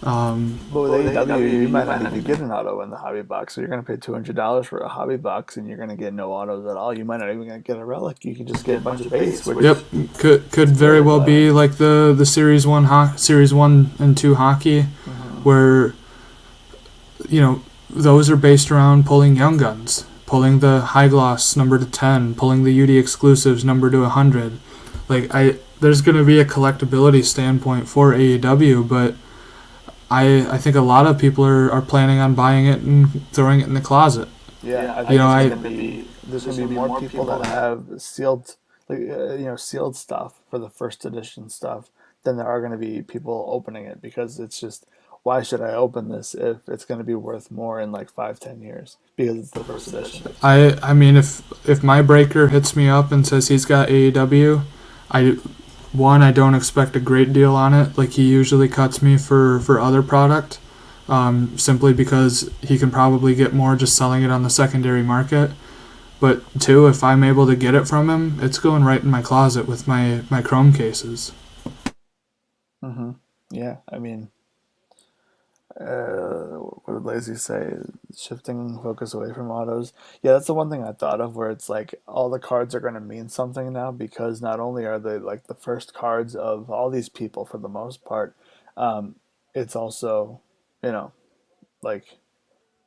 But with AEW, you might not even get an auto in the hobby box. So you're going to pay $200 for a hobby box, and you're going to get no autos at all. You might not even get a relic. You can just get a bunch of base. Yep, could very well be like the Series 1 and 2 hockey, where those are based around pulling Young Guns, pulling the High Gloss number to 10, pulling the UD exclusives number to 100. There's going to be a collectability standpoint for AEW, but I think a lot of people are planning on buying it and throwing it in the closet. Yeah, I think there's going to be more people that have sealed, sealed stuff for the first edition stuff than there are going to be people opening it, because it's just, why should I open this if it's going to be worth more in like 5-10 years because it's the first edition? I mean, if my breaker hits me up and says he's got AEW, I don't expect a great deal on it like he usually cuts me for other product, simply because he can probably get more just selling it on the secondary market. But two, if I'm able to get it from him, it's going right in my closet with my Chrome cases. Yeah, I mean, what did Lazy say? Shifting focus away from autos. Yeah, that's the one thing I thought of, where it's like all the cards are going to mean something now, because not only are they like the first cards of all these people for the most part, it's also, like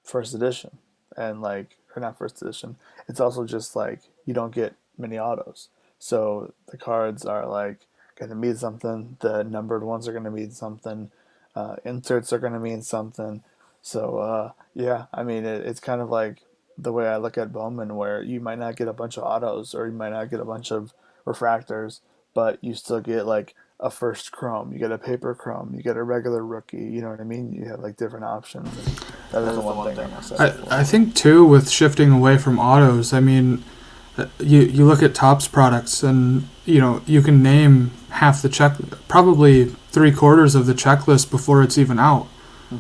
first edition, and like, or not first edition. It's also just like you don't get many autos, so the cards are like going to mean something. The numbered ones are going to mean something. Inserts are going to mean something. So, yeah, I mean, it's kind of like the way I look at Bowman, where you might not get a bunch of autos or you might not get a bunch of refractors, but you still get like a first chrome, you get a paper chrome, you get a regular rookie, you know what I mean? You have like different options. And that is the one thing I think too, with shifting away from autos, I mean, you look at Topps products and you can name half the probably 3/4 of the checklist before it's even out.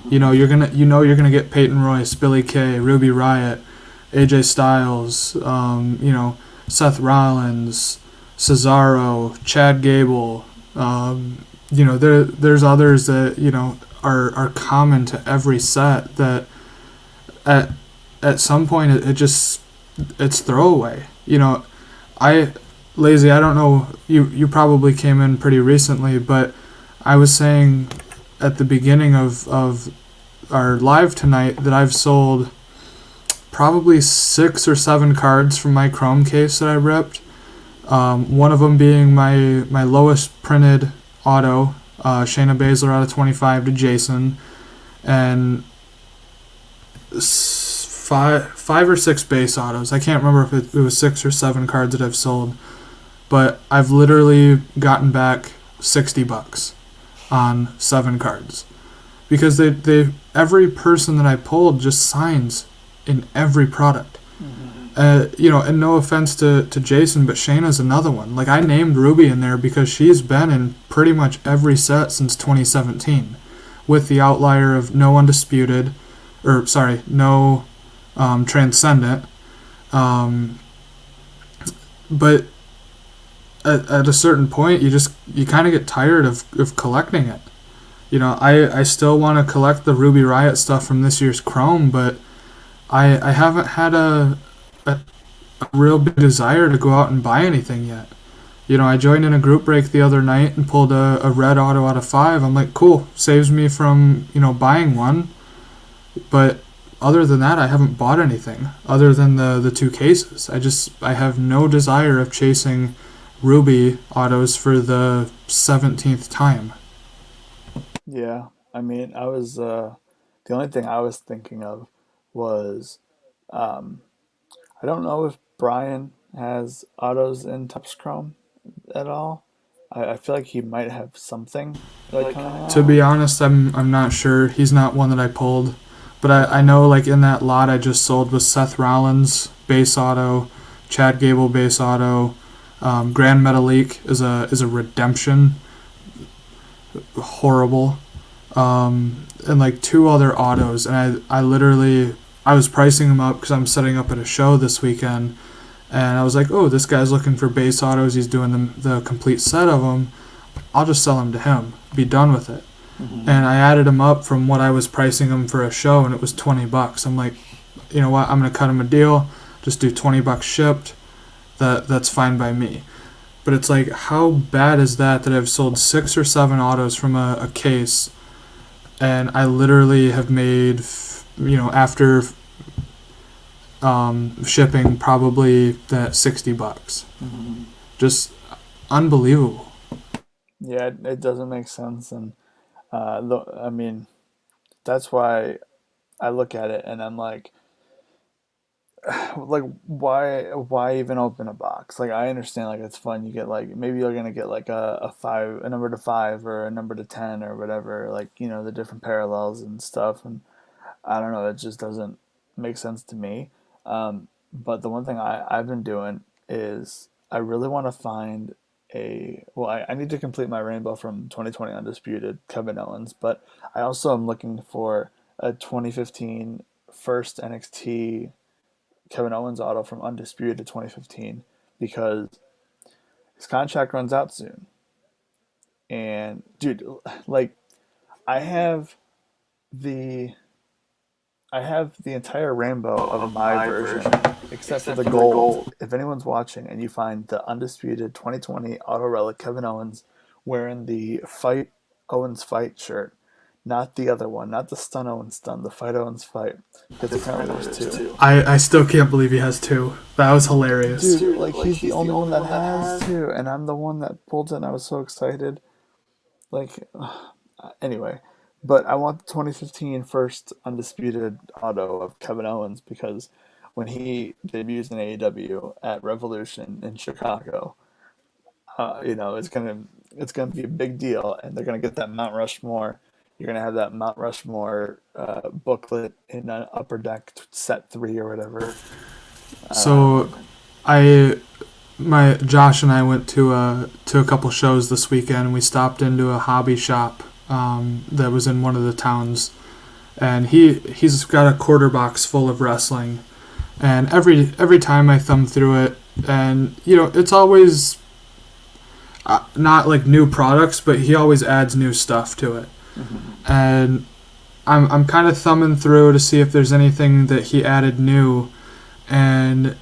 You're gonna get Peyton Royce, Billy Kay, Ruby Riott, AJ Styles, Seth Rollins, Cesaro, Chad Gable. There's others that are common to every set that at some point it's throwaway. Lazy, I don't know, you probably came in pretty recently, but I was saying at the beginning of our live tonight that I've sold probably 6 or 7 cards from my Chrome case that I ripped. One of them being my lowest printed auto, Shayna Baszler out of 25 to Jason, and 5 or 6 base autos. I can't remember if it was 6 or 7 cards that I've sold, but I've literally gotten back $60 on 7 cards, because they every person that I pulled just signs in every product. And no offense to Jason, but Shayna's another one. Like, I named Ruby in there because she's been in pretty much every set since 2017, with the outlier of no Undisputed, no Transcendent. But at a certain point, you kind of get tired of collecting it. I still want to collect the Ruby Riott stuff from this year's Chrome, but I haven't had a real big desire to go out and buy anything yet. I joined in a group break the other night and pulled a red auto out of 5. I'm like, cool, saves me from buying one. But other than that, I haven't bought anything other than the two cases. I have no desire of chasing Ruby autos for the 17th time. Yeah, I mean, I was the only thing I was thinking of was um, I don't know if Brian has autos in Topps Chrome at all. I feel like he might have something like coming To out. be honest, I'm not sure. He's not one that I pulled. But I Okay. know like in that lot I just sold was Seth Rollins base auto, Chad Gable base auto, Grand Metalik is a redemption, horrible, and like two other autos, and I literally I was pricing them up because I'm setting up at a show this weekend, and I was like, oh, this guy's looking for base autos. He's doing the complete set of them. I'll just sell them to him. Be done with it. Hmm. And I added them up from what I was pricing them for a show, and it was $20. I'm like, you know what? I'm gonna cut him a deal. Just do $20 shipped. That's fine by me. But it's like, how bad is that I've sold 6 or 7 autos from a case, and I literally have made, after shipping, probably that $60. Hmm. Just unbelievable. Yeah, it doesn't make sense, and I mean, that's why I look at it and I'm like why even open a box? Like I understand like it's fun. You get like maybe you're gonna get like a number to 5 or a number to 10 or whatever, like the different parallels and stuff. And I don't know, it just doesn't make sense to me. But the one thing I've been doing is I really want to find I need to complete my rainbow from 2020 Undisputed Kevin Owens, but I also am looking for a 2015 first NXT Kevin Owens auto from Undisputed to 2015 because his contract runs out soon. And dude, like I have the I have the entire rainbow of my version except for the gold. If anyone's watching and you find the Undisputed 2020 auto relic Kevin Owens wearing the Fight Owens Fight shirt, not the other one, not the Stun Owens Stun, the Fight Owens Fight, because apparently there's two. I still can't believe he has two. That was hilarious. Dude, like he's the only one that has two, and I'm the one that pulled it, and I was so excited. Like, anyway, but I want the 2015 first undisputed auto of Kevin Owens because when he debuts in AEW at Revolution in Chicago, it's gonna be a big deal, and they're gonna get that Mount Rushmore. You're gonna have that Mount Rushmore booklet in Upper Deck Set 3 or whatever. So I my Josh and I went to a couple shows this weekend. We stopped into a hobby shop that was in one of the towns, and he's got a quarter box full of wrestling. And every time I thumb through it, and it's always not like new products, but he always adds new stuff to it. Mhm. And I'm kind of thumbing through to see if there's anything that he added new, and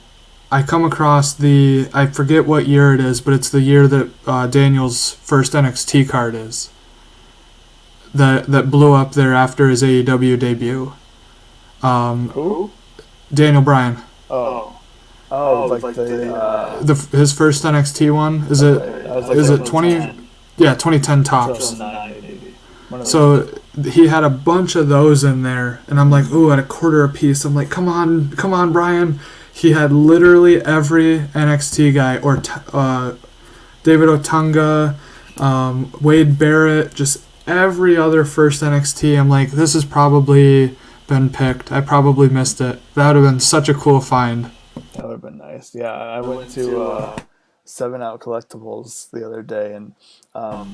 I come across I forget what year it is, but it's the year that Daniel's first NXT card is. That blew up there after his AEW debut. Who? Daniel Bryan. Oh, oh, like the His first NXT one okay. I was like is it 20? 2010, Yeah, 2010 tops. 2009 maybe. One of those So years. he had a bunch of those in there, and I'm like, ooh, at a quarter a piece. I'm like, come on, Brian. He had literally every NXT guy, or David Otunga, Wade Barrett, just every other first NXT. I'm like, this has probably been picked. I probably missed it. That would have been such a cool find. That would have been nice. Yeah, I went to 7 Out Collectibles the other day, and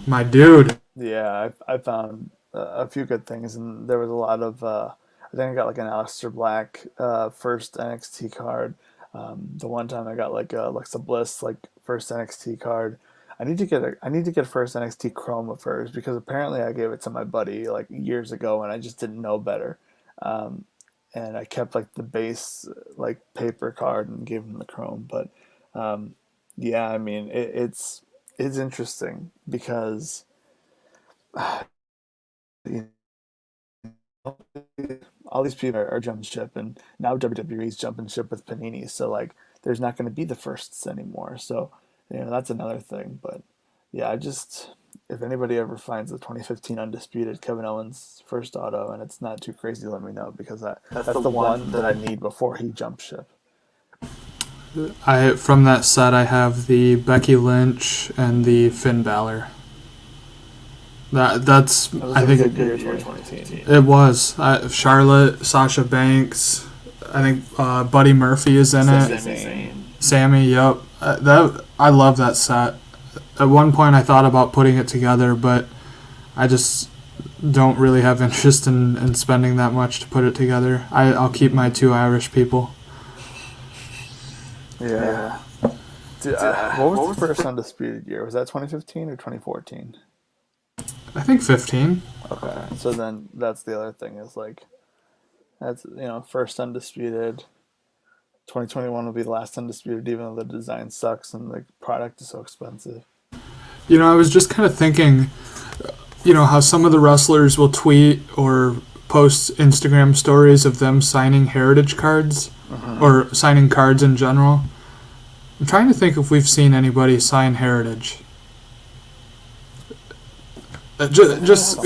My dude. yeah, I found a few good things, and there was a lot of. I think I got like an Aleister Black first NXT card. The one time I got like a Alexa Bliss like first NXT card. I need to get first NXT Chrome of hers because apparently I gave it to my buddy like years ago and I just didn't know better. Um, and I kept like the base like paper card and gave him the Chrome. But um, yeah, I mean it's interesting because you know, all these people are jumping ship, and now WWE's jumping ship with Panini. So like, there's not going to be the firsts anymore. So that's another thing. But yeah, if anybody ever finds the 2015 undisputed Kevin Owens first auto and it's not too crazy, let me know, because that's the one that I need before he jumps ship. From that set, I have the Becky Lynch and the Finn Balor. That's I think good year 2015. It was Charlotte, Sasha Banks. I think Buddy Murphy is in it. Sammy, yep. I love that set. At one point, I thought about putting it together, but I just don't really have interest in spending that much to put it together. I'll keep my 2 Irish people. Yeah. Dude, what was the first undisputed year? Was that 2015 or 2014? I think 15. Okay, so then that's the other thing is like, that's first undisputed. 2021 will be the last undisputed, even though the design sucks and the product is so expensive. I was just kind of thinking, how some of the wrestlers will tweet or post Instagram stories of them signing heritage cards or signing cards in general. I'm trying to think if we've seen anybody sign heritage. Just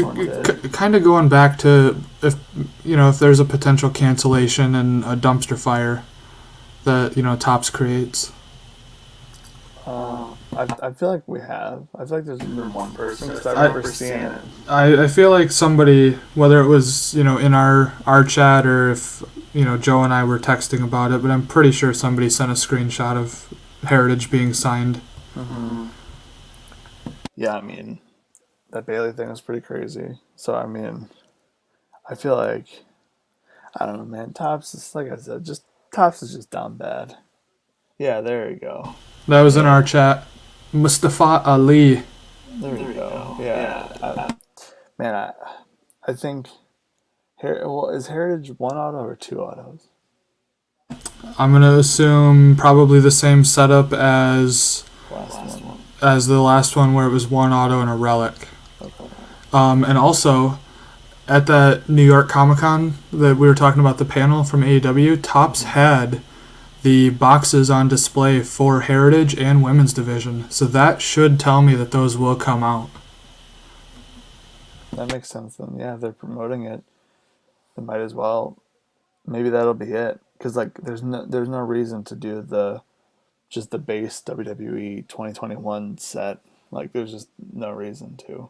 kind of going back to if there's a potential cancellation and a dumpster fire that Topps creates. I feel like we have. I feel like there's been one person because I remember seeing it. I feel like somebody, whether it was in our chat or if Joe and I were texting about it, but I'm pretty sure somebody sent a screenshot of heritage being signed. Mm-hmm. Yeah, I mean, that Bailey thing was pretty crazy. So I mean, I feel like, I don't know, man. Topps is, like I said, Topps is just down bad. Yeah, there you go. That was in our chat. Mustafa Ali. There you go. Yeah. I think, is Heritage 1 auto or 2 autos? I'm going to assume probably the same setup as the last one where it was 1 auto and a relic. Okay. And also, at that New York Comic-Con that we were talking about, the panel from AEW, Topps had the boxes on display for Heritage and Women's Division. So that should tell me that those will come out. That makes sense then. Yeah, if they're promoting it, they might as well. Maybe that'll be it. Because there's no reason to do just the base WWE 2021 set. Like, there's just no reason to.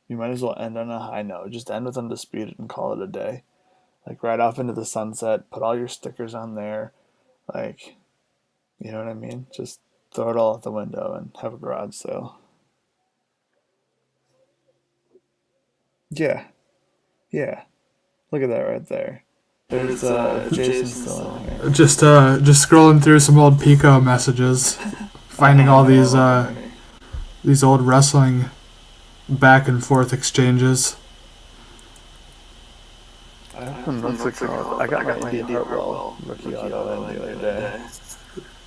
You might as well end on a high note. Just end with Undisputed and call it a day. Like, right off into the sunset, put all your stickers on there. Like, you know what I mean? Just throw it all out the window and have a garage sale. Yeah. Look at that right there. There's Jason still in here. Just scrolling through some old Pico messages, finding all these old wrestling back and forth exchanges. I got my Indy Hartwell rookie auto in the other day.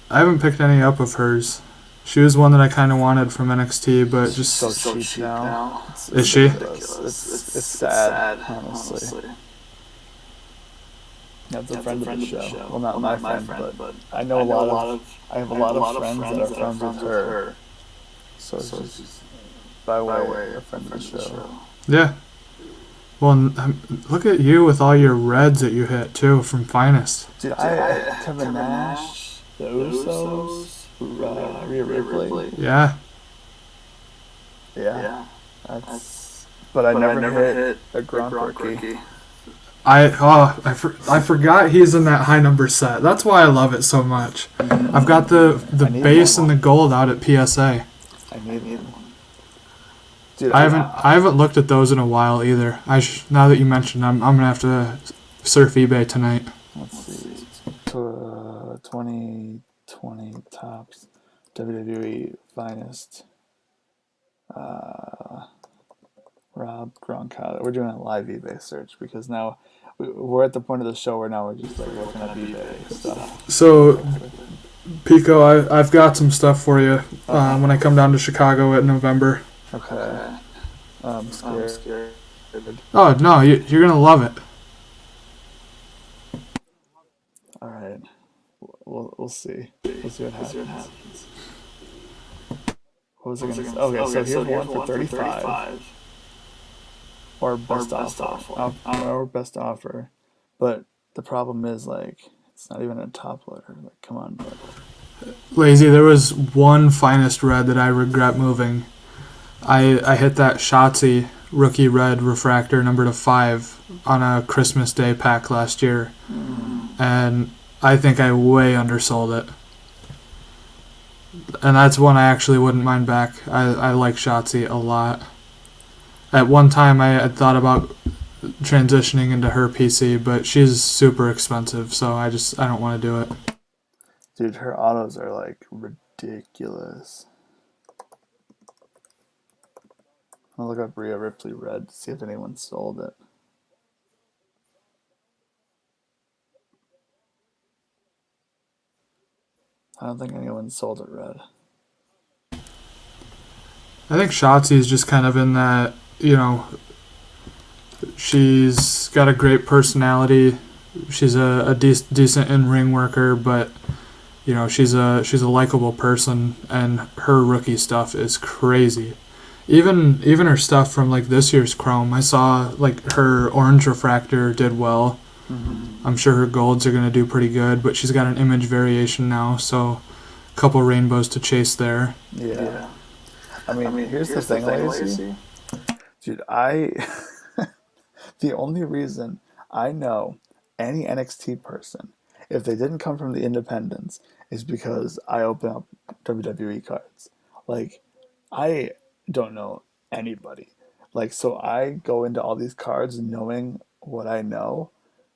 I haven't picked any up of hers. She was one that I kind of wanted from NXT, but just so cheap now. Is she? It's sad, honestly. That's a friend of the show. Well, not my friend, but I know I have a lot of friends that are friends with her. So it's just by way a friend of the show. Yeah. Well, look at you with all your reds that you hit, too, from Finest. Dude, Kevin Nash, the Usos, Rhea Ripley. Yeah. But I never hit a Grunt rookie. I forgot he's in that high number set. That's why I love it so much. I've got the base and the gold out at PSA. I need one. Dude, I haven't looked at those in a while either. Now that you mentioned, I'm gonna have to surf eBay tonight. Let's see, 2020 Topps WWE Finest. Rob Gronkowski. We're doing a live eBay search because now we're at the point of the show where now we're just like looking up eBay stuff. So, Pico, I've got some stuff for you when I come down to Chicago in November. Okay. I'm scared. Oh no, you're gonna love it. we'll see. We'll see what happens. What was I gonna say? Okay, so here's one for 35. Or best offer. Or best offer. But the problem is, like, it's not even a top loader. Like, come on, bud. Lazy, there was one finest red that I regret moving. I hit that Shotzi rookie red refractor number to 5 on a Christmas Day pack last year. And I think I way undersold it. And that's one I actually wouldn't mind back. I like Shotzi a lot. At one time I had thought about transitioning into her PC, but she's super expensive, so I don't want to do it. Dude, her autos are like ridiculous. I'll look up Rhea Ripley red to see if anyone sold it. I don't think anyone sold it red. I think Shotzi is just kind of in that, she's got a great personality. She's a decent in-ring worker, but she's a likable person, and her rookie stuff is crazy. Even her stuff from like this year's Chrome, I saw like her orange refractor did well. I'm sure her golds are going to do pretty good, but she's got an image variation now, so a couple rainbows to chase there. Yeah. I mean, here's the thing, Lacy. Dude, the only reason I know any NXT person, if they didn't come from the independents, is because I open up WWE cards. Like, I don't know anybody. Like, so I go into all these cards knowing what I know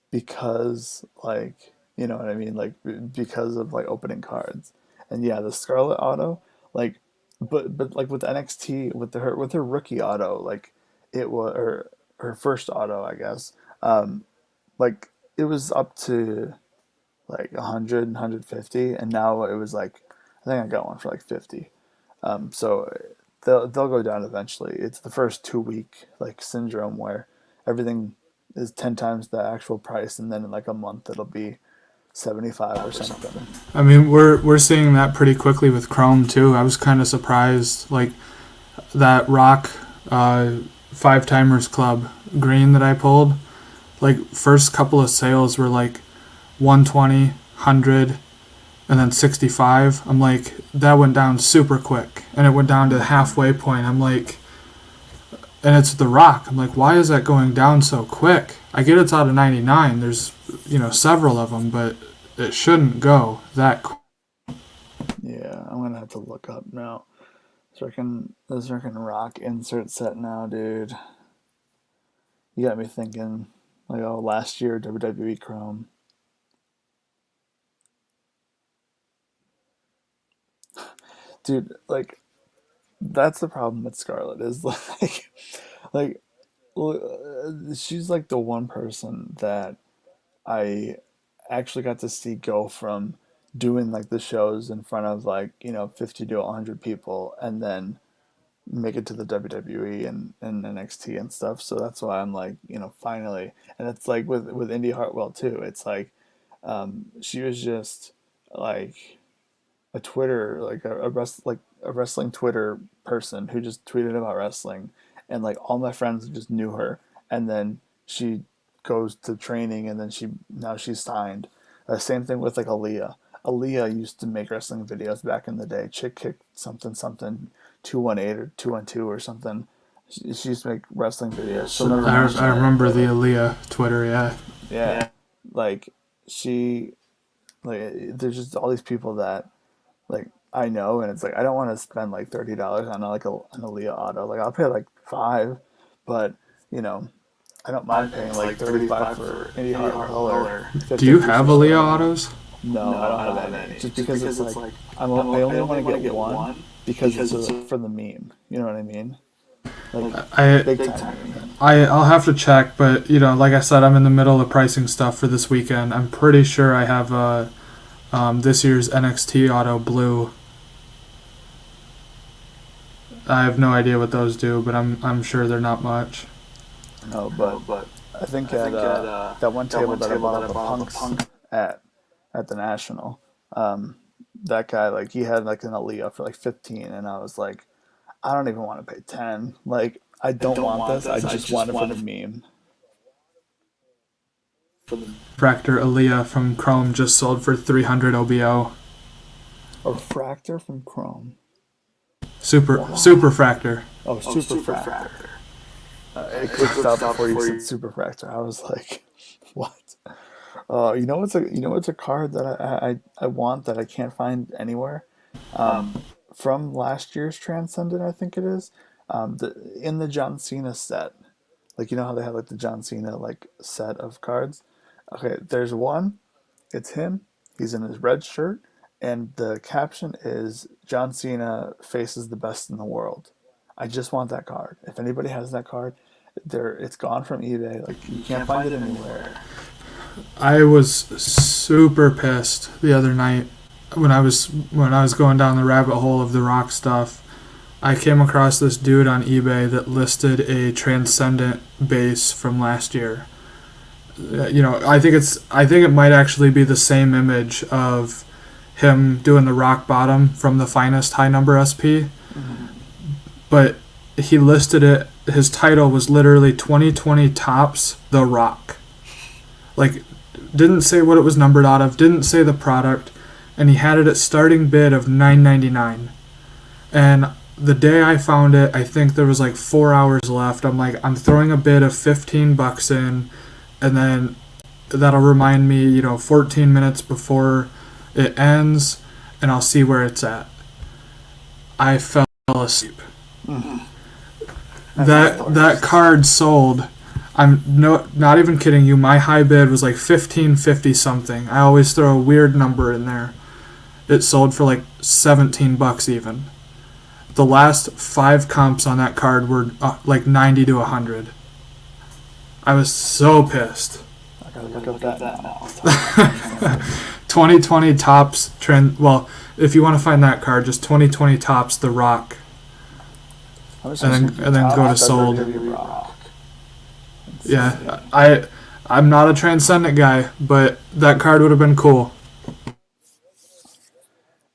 because, like, you know what I mean? Like, because of, like, opening cards. And yeah, the Scarlet auto, like, but like with NXT, with her rookie auto, like, it was her first auto, I guess. Like, it was up to like 100, 150, and now it was like, I think I got one for like 50. So they'll go down eventually. It's the first 2 week like syndrome where everything is 10 times the actual price, and then in like a month it'll be 75 or something. I mean, we're seeing that pretty quickly with Chrome too. I was kind of surprised, like that Rock 5-Timers Club green that I pulled. Like, first couple of sales were like 120, 100, and then 65. I'm like, that went down super quick, and it went down to the halfway point. I'm like, and it's the Rock. I'm like, why is that going down so quick? I get it's out of 99. There's several of them, but it shouldn't go that quick. Yeah, I'm gonna have to look up now. This freaking Rock insert set now, dude. You got me thinking, like, oh, last year WWE Chrome. Dude, like, that's the problem with Scarlett is like, she's like the one person that I actually got to see go from doing like the shows in front of like 50 to 100 people, and then make it to the WWE and NXT and stuff. So that's why I'm like, finally. And it's like with Indy Hartwell too. It's like she was just like a Twitter, like a wrestling Twitter person who just tweeted about wrestling, and like all my friends just knew her. And then she goes to training, and then now she's signed. Same thing with like Aaliyah. Aaliyah used to make wrestling videos back in the day. Chick kick something 218 or 212 or something. She used to make wrestling videos. So I remember the Aaliyah Twitter, yeah. Yeah, like there's just all these people that like I know, and it's like I don't want to spend like $30 on like an Aaliyah auto. Like I'll pay like $5, but I don't mind paying like 35 for Indy Hartwell or 50. Do you have Aaliyah autos? No, I don't have any. Just because it's like I only want to get one because it's for the meme. You know what I mean? Like big time. I'll have to check, but like I said, I'm in the middle of pricing stuff for this weekend. I'm pretty sure I have this year's NXT auto blue. I have no idea what those do, but I'm sure they're not much. No, but I think at that one table that I bought the punks at the National, That guy, like, he had like an Aaliyah for like 15, and I was like, I don't even want to pay 10. Like, I don't want this. I just want it for the meme. Fractor Aaliyah from Chrome just sold for 300 OBO. Or Fractor from Chrome. Super Fractor. Oh, Super Fractor. It clicked out before you said Super Fractor. I was like, what? You know what's a card that I want that I can't find anywhere. From last year's Transcendent, I think it is. In the John Cena set, like, you know how they have like the John Cena like set of cards. Okay, there's one. It's him. He's in his red shirt, and the caption is John Cena faces the best in the world. I just want that card. If anybody has that card, it's gone from eBay. Like, you can't find it anywhere. I was super pissed the other night when I was going down the rabbit hole of the rock stuff. I came across this dude on eBay that listed a Transcendent base from last year. I think it might actually be the same image of him doing the rock bottom from the finest high number SP, but he listed it. His title was literally 2020 Tops The Rock. Like, didn't say what it was numbered out of, didn't say the product, and he had it at starting bid of $9.99. And the day I found it, I think there was like 4 hours left. I'm like, I'm throwing a bid of $15 in, and then that'll remind me, 14 minutes before it ends, and I'll see where it's at. I fell asleep. That card sold. I'm not even kidding you. My high bid was like 15.50 something. I always throw a weird number in there. It sold for like $17 even. The last 5 comps on that card were like 90 to 100. I was so pissed. I gotta look up that now. 2020 Tops trend. Well, if you want to find that card, just 2020 Tops The Rock, and then go to sold. Yeah, I'm not a Transcendent guy, but that card would have been cool.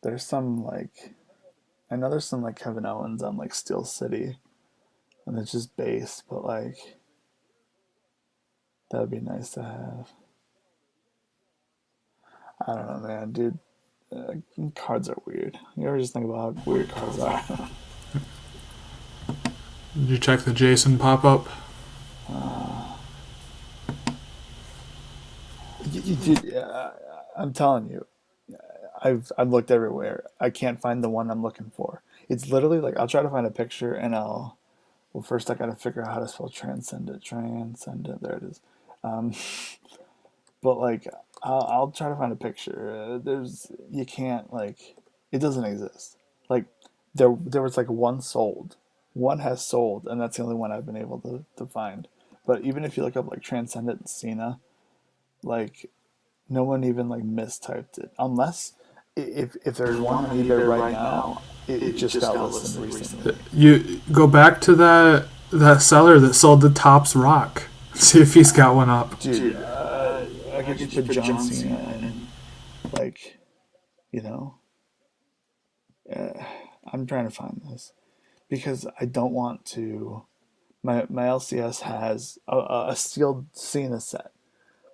There's some like, I know there's some like Kevin Owens on like Steel City, and it's just base, but like, that'd be nice to have. I don't know, man, dude. Cards are weird. You ever just think about how weird cards are? Did you check the Jason pop-up? I'm telling you, I've looked everywhere. I can't find the one I'm looking for. It's literally like, I'll try to find a picture, and well, first I gotta figure out how to spell Transcendent. Transcendent, there it is. But like, I'll try to find a picture. You can't, like, it doesn't exist. Like, there was like one has sold, and that's the only one I've been able to find. But even if you look up like Transcendent Cena, like, no one even like mistyped it, unless if there's one on eBay right now, it just got listed recently. You go back to that seller that sold the Tops Rock. See if he's got one up. Dude, I could just put John Cena in, like, I'm trying to find this because I don't want to. My LCS has a sealed Cena set,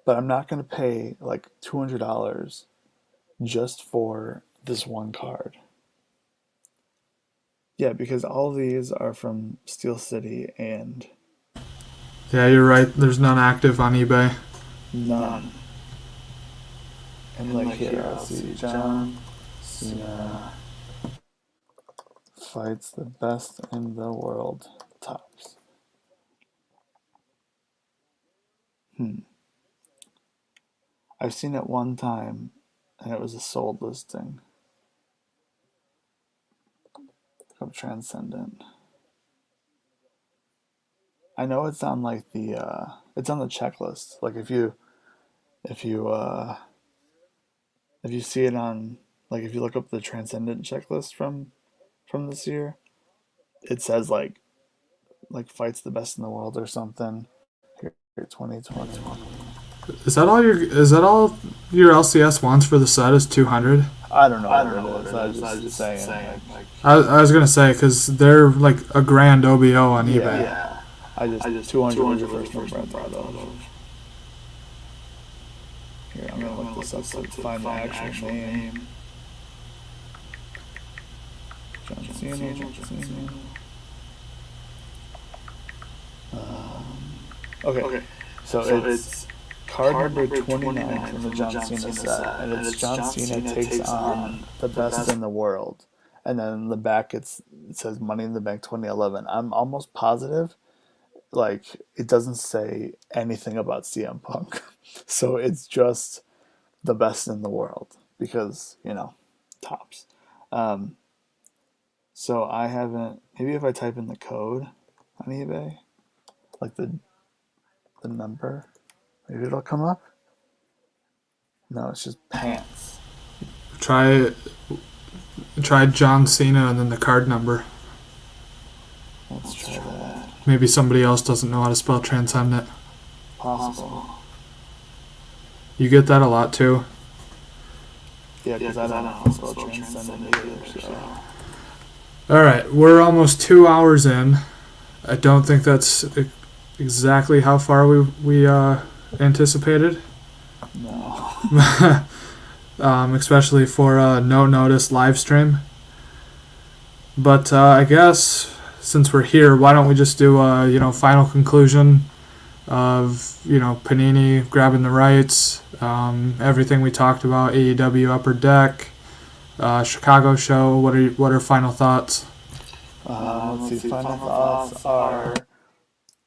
but I'm not going to pay like $200 just for this one card. Yeah, because all of these are from Steel City, and Yeah, you're right. There's none active on eBay. none. And like, here, I'll see John Cena fights the best in the world, Tops. I've seen it one time, and it was a sold listing of Transcendent. I know it's on like it's on the checklist. Like, if you see it on, like, if you look up the Transcendent checklist from this year, it says like fights the best in the world or something. Here, 2020. Is that all your LCS wants for the set is 200? I don't know what it is. I was just saying. I was gonna say because they're like a grand OBO on eBay. Yeah. I just 200 was your first number I thought of. Here, I'm gonna look this up to find the actual name. John Cena. Okay. So it's card number 29 from the John Cena set, and it's John Cena takes on the best in the world. And then in the back it says Money in the Bank 2011. I'm almost positive, like, it doesn't say anything about CM Punk. So it's just the best in the world because, tops. So I haven't, maybe if I type in the code on eBay, like the number, maybe it'll come up. No, it's just pants. Try John Cena and then the card number. Let's try that. Maybe somebody else doesn't know how to spell transcendent. Possible. You get that a lot too. Yeah, because I don't know how to spell transcendent either. So. All right, we're almost 2 hours in. I don't think that's exactly how far we anticipated. No. Especially for a no notice live stream. But I guess since we're here, why don't we just do a final conclusion of Panini grabbing the rights, everything we talked about, AEW Upper Deck, Chicago show. What are final thoughts? Let's see. Final thoughts are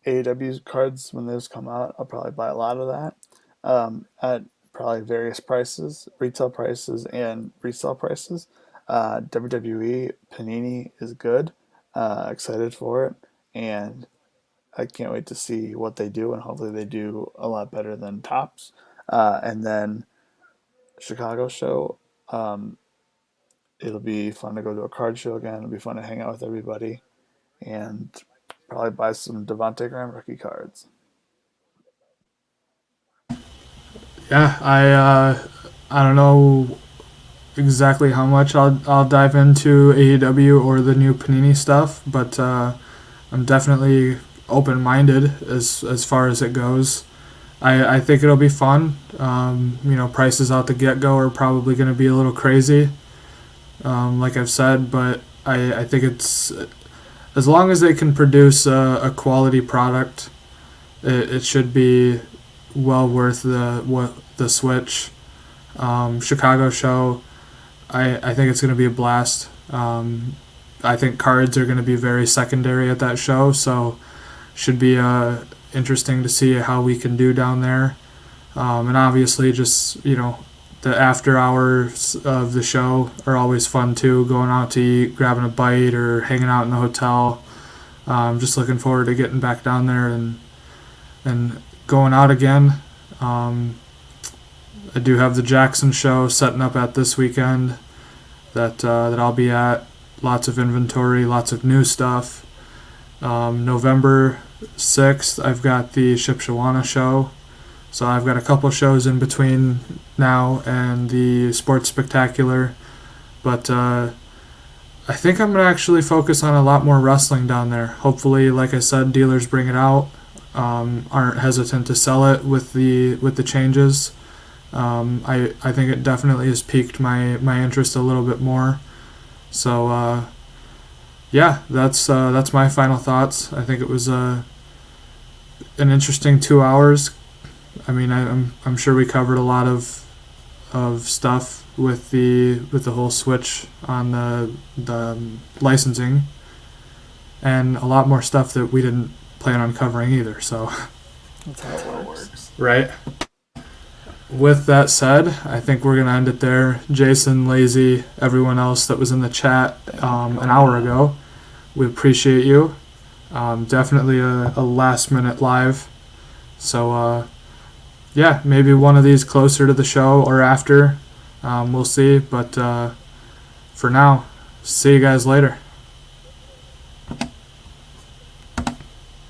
AEW's cards when those come out. I'll probably buy a lot of that at probably various prices, retail prices and resale prices. WWE Panini is good. Excited for it, and I can't wait to see what they do, and hopefully they do a lot better than Topps. And then Chicago show. It'll be fun to go to a card show again. It'll be fun to hang out with everybody, and probably buy some Devontae Graham rookie cards. Yeah, I don't know exactly how much I'll dive into AEW or the new Panini stuff, but I'm definitely open-minded as far as it goes. I think it'll be fun. Prices out the get-go are probably going to be a little crazy, like I've said, but I think it's, as long as they can produce a quality product, it should be well worth the switch. Chicago show, I think it's going to be a blast. I think cards are going to be very secondary at that show, so should be interesting to see how we can do down there. And obviously just, the after hours of the show are always fun too, going out to eat, grabbing a bite, or hanging out in the hotel. Just looking forward to getting back down there and going out again. I do have the Jackson show setting up at this weekend that I'll be at. Lots of inventory, lots of new stuff. November 6th, I've got the Shipshawana show. So I've got a couple shows in between now and the Sports Spectacular. But I think I'm going to actually focus on a lot more wrestling down there. Hopefully, like I said, dealers bring it out. Aren't hesitant to sell it with the changes. I think it definitely has piqued my interest a little bit more. So that's my final thoughts. I think it was an interesting 2 hours. I mean, I'm sure we covered a lot of stuff with the whole switch on the licensing, and a lot more stuff that we didn't plan on covering either. So that's how it works, right? With that said, I think we're gonna end it there. Jason, Lazy, everyone else that was in the chat an hour ago, we appreciate you. Definitely a last minute live. So maybe one of these closer to the show or after. We'll see. But for now, see you guys later.